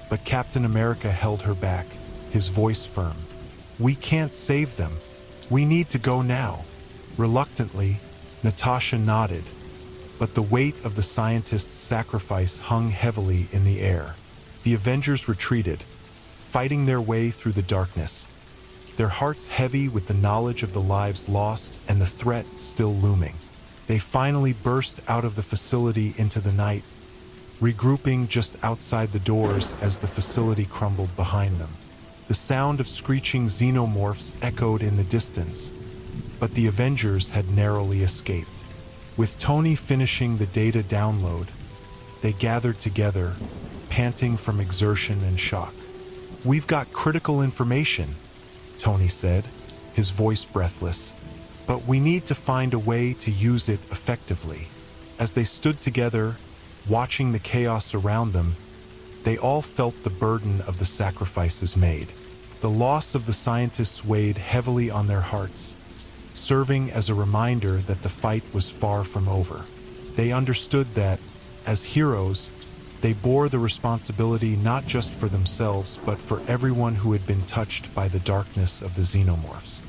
but Captain America held her back, his voice firm. "We can't save them. We need to go now." Reluctantly, Natasha nodded, but the weight of the scientist's sacrifice hung heavily in the air. The Avengers retreated, fighting their way through the darkness, their hearts heavy with the knowledge of the lives lost and the threat still looming. They finally burst out of the facility into the night, regrouping just outside the doors as the facility crumbled behind them. The sound of screeching xenomorphs echoed in the distance, but the Avengers had narrowly escaped. With Tony finishing the data download, they gathered together, panting from exertion and shock. "We've got critical information," Tony said, his voice breathless, "but we need to find a way to use it effectively." As they stood together, watching the chaos around them, they all felt the burden of the sacrifices made. The loss of the scientists weighed heavily on their hearts, serving as a reminder that the fight was far from over. They understood that, as heroes, they bore the responsibility not just for themselves but for everyone who had been touched by the darkness of the xenomorphs.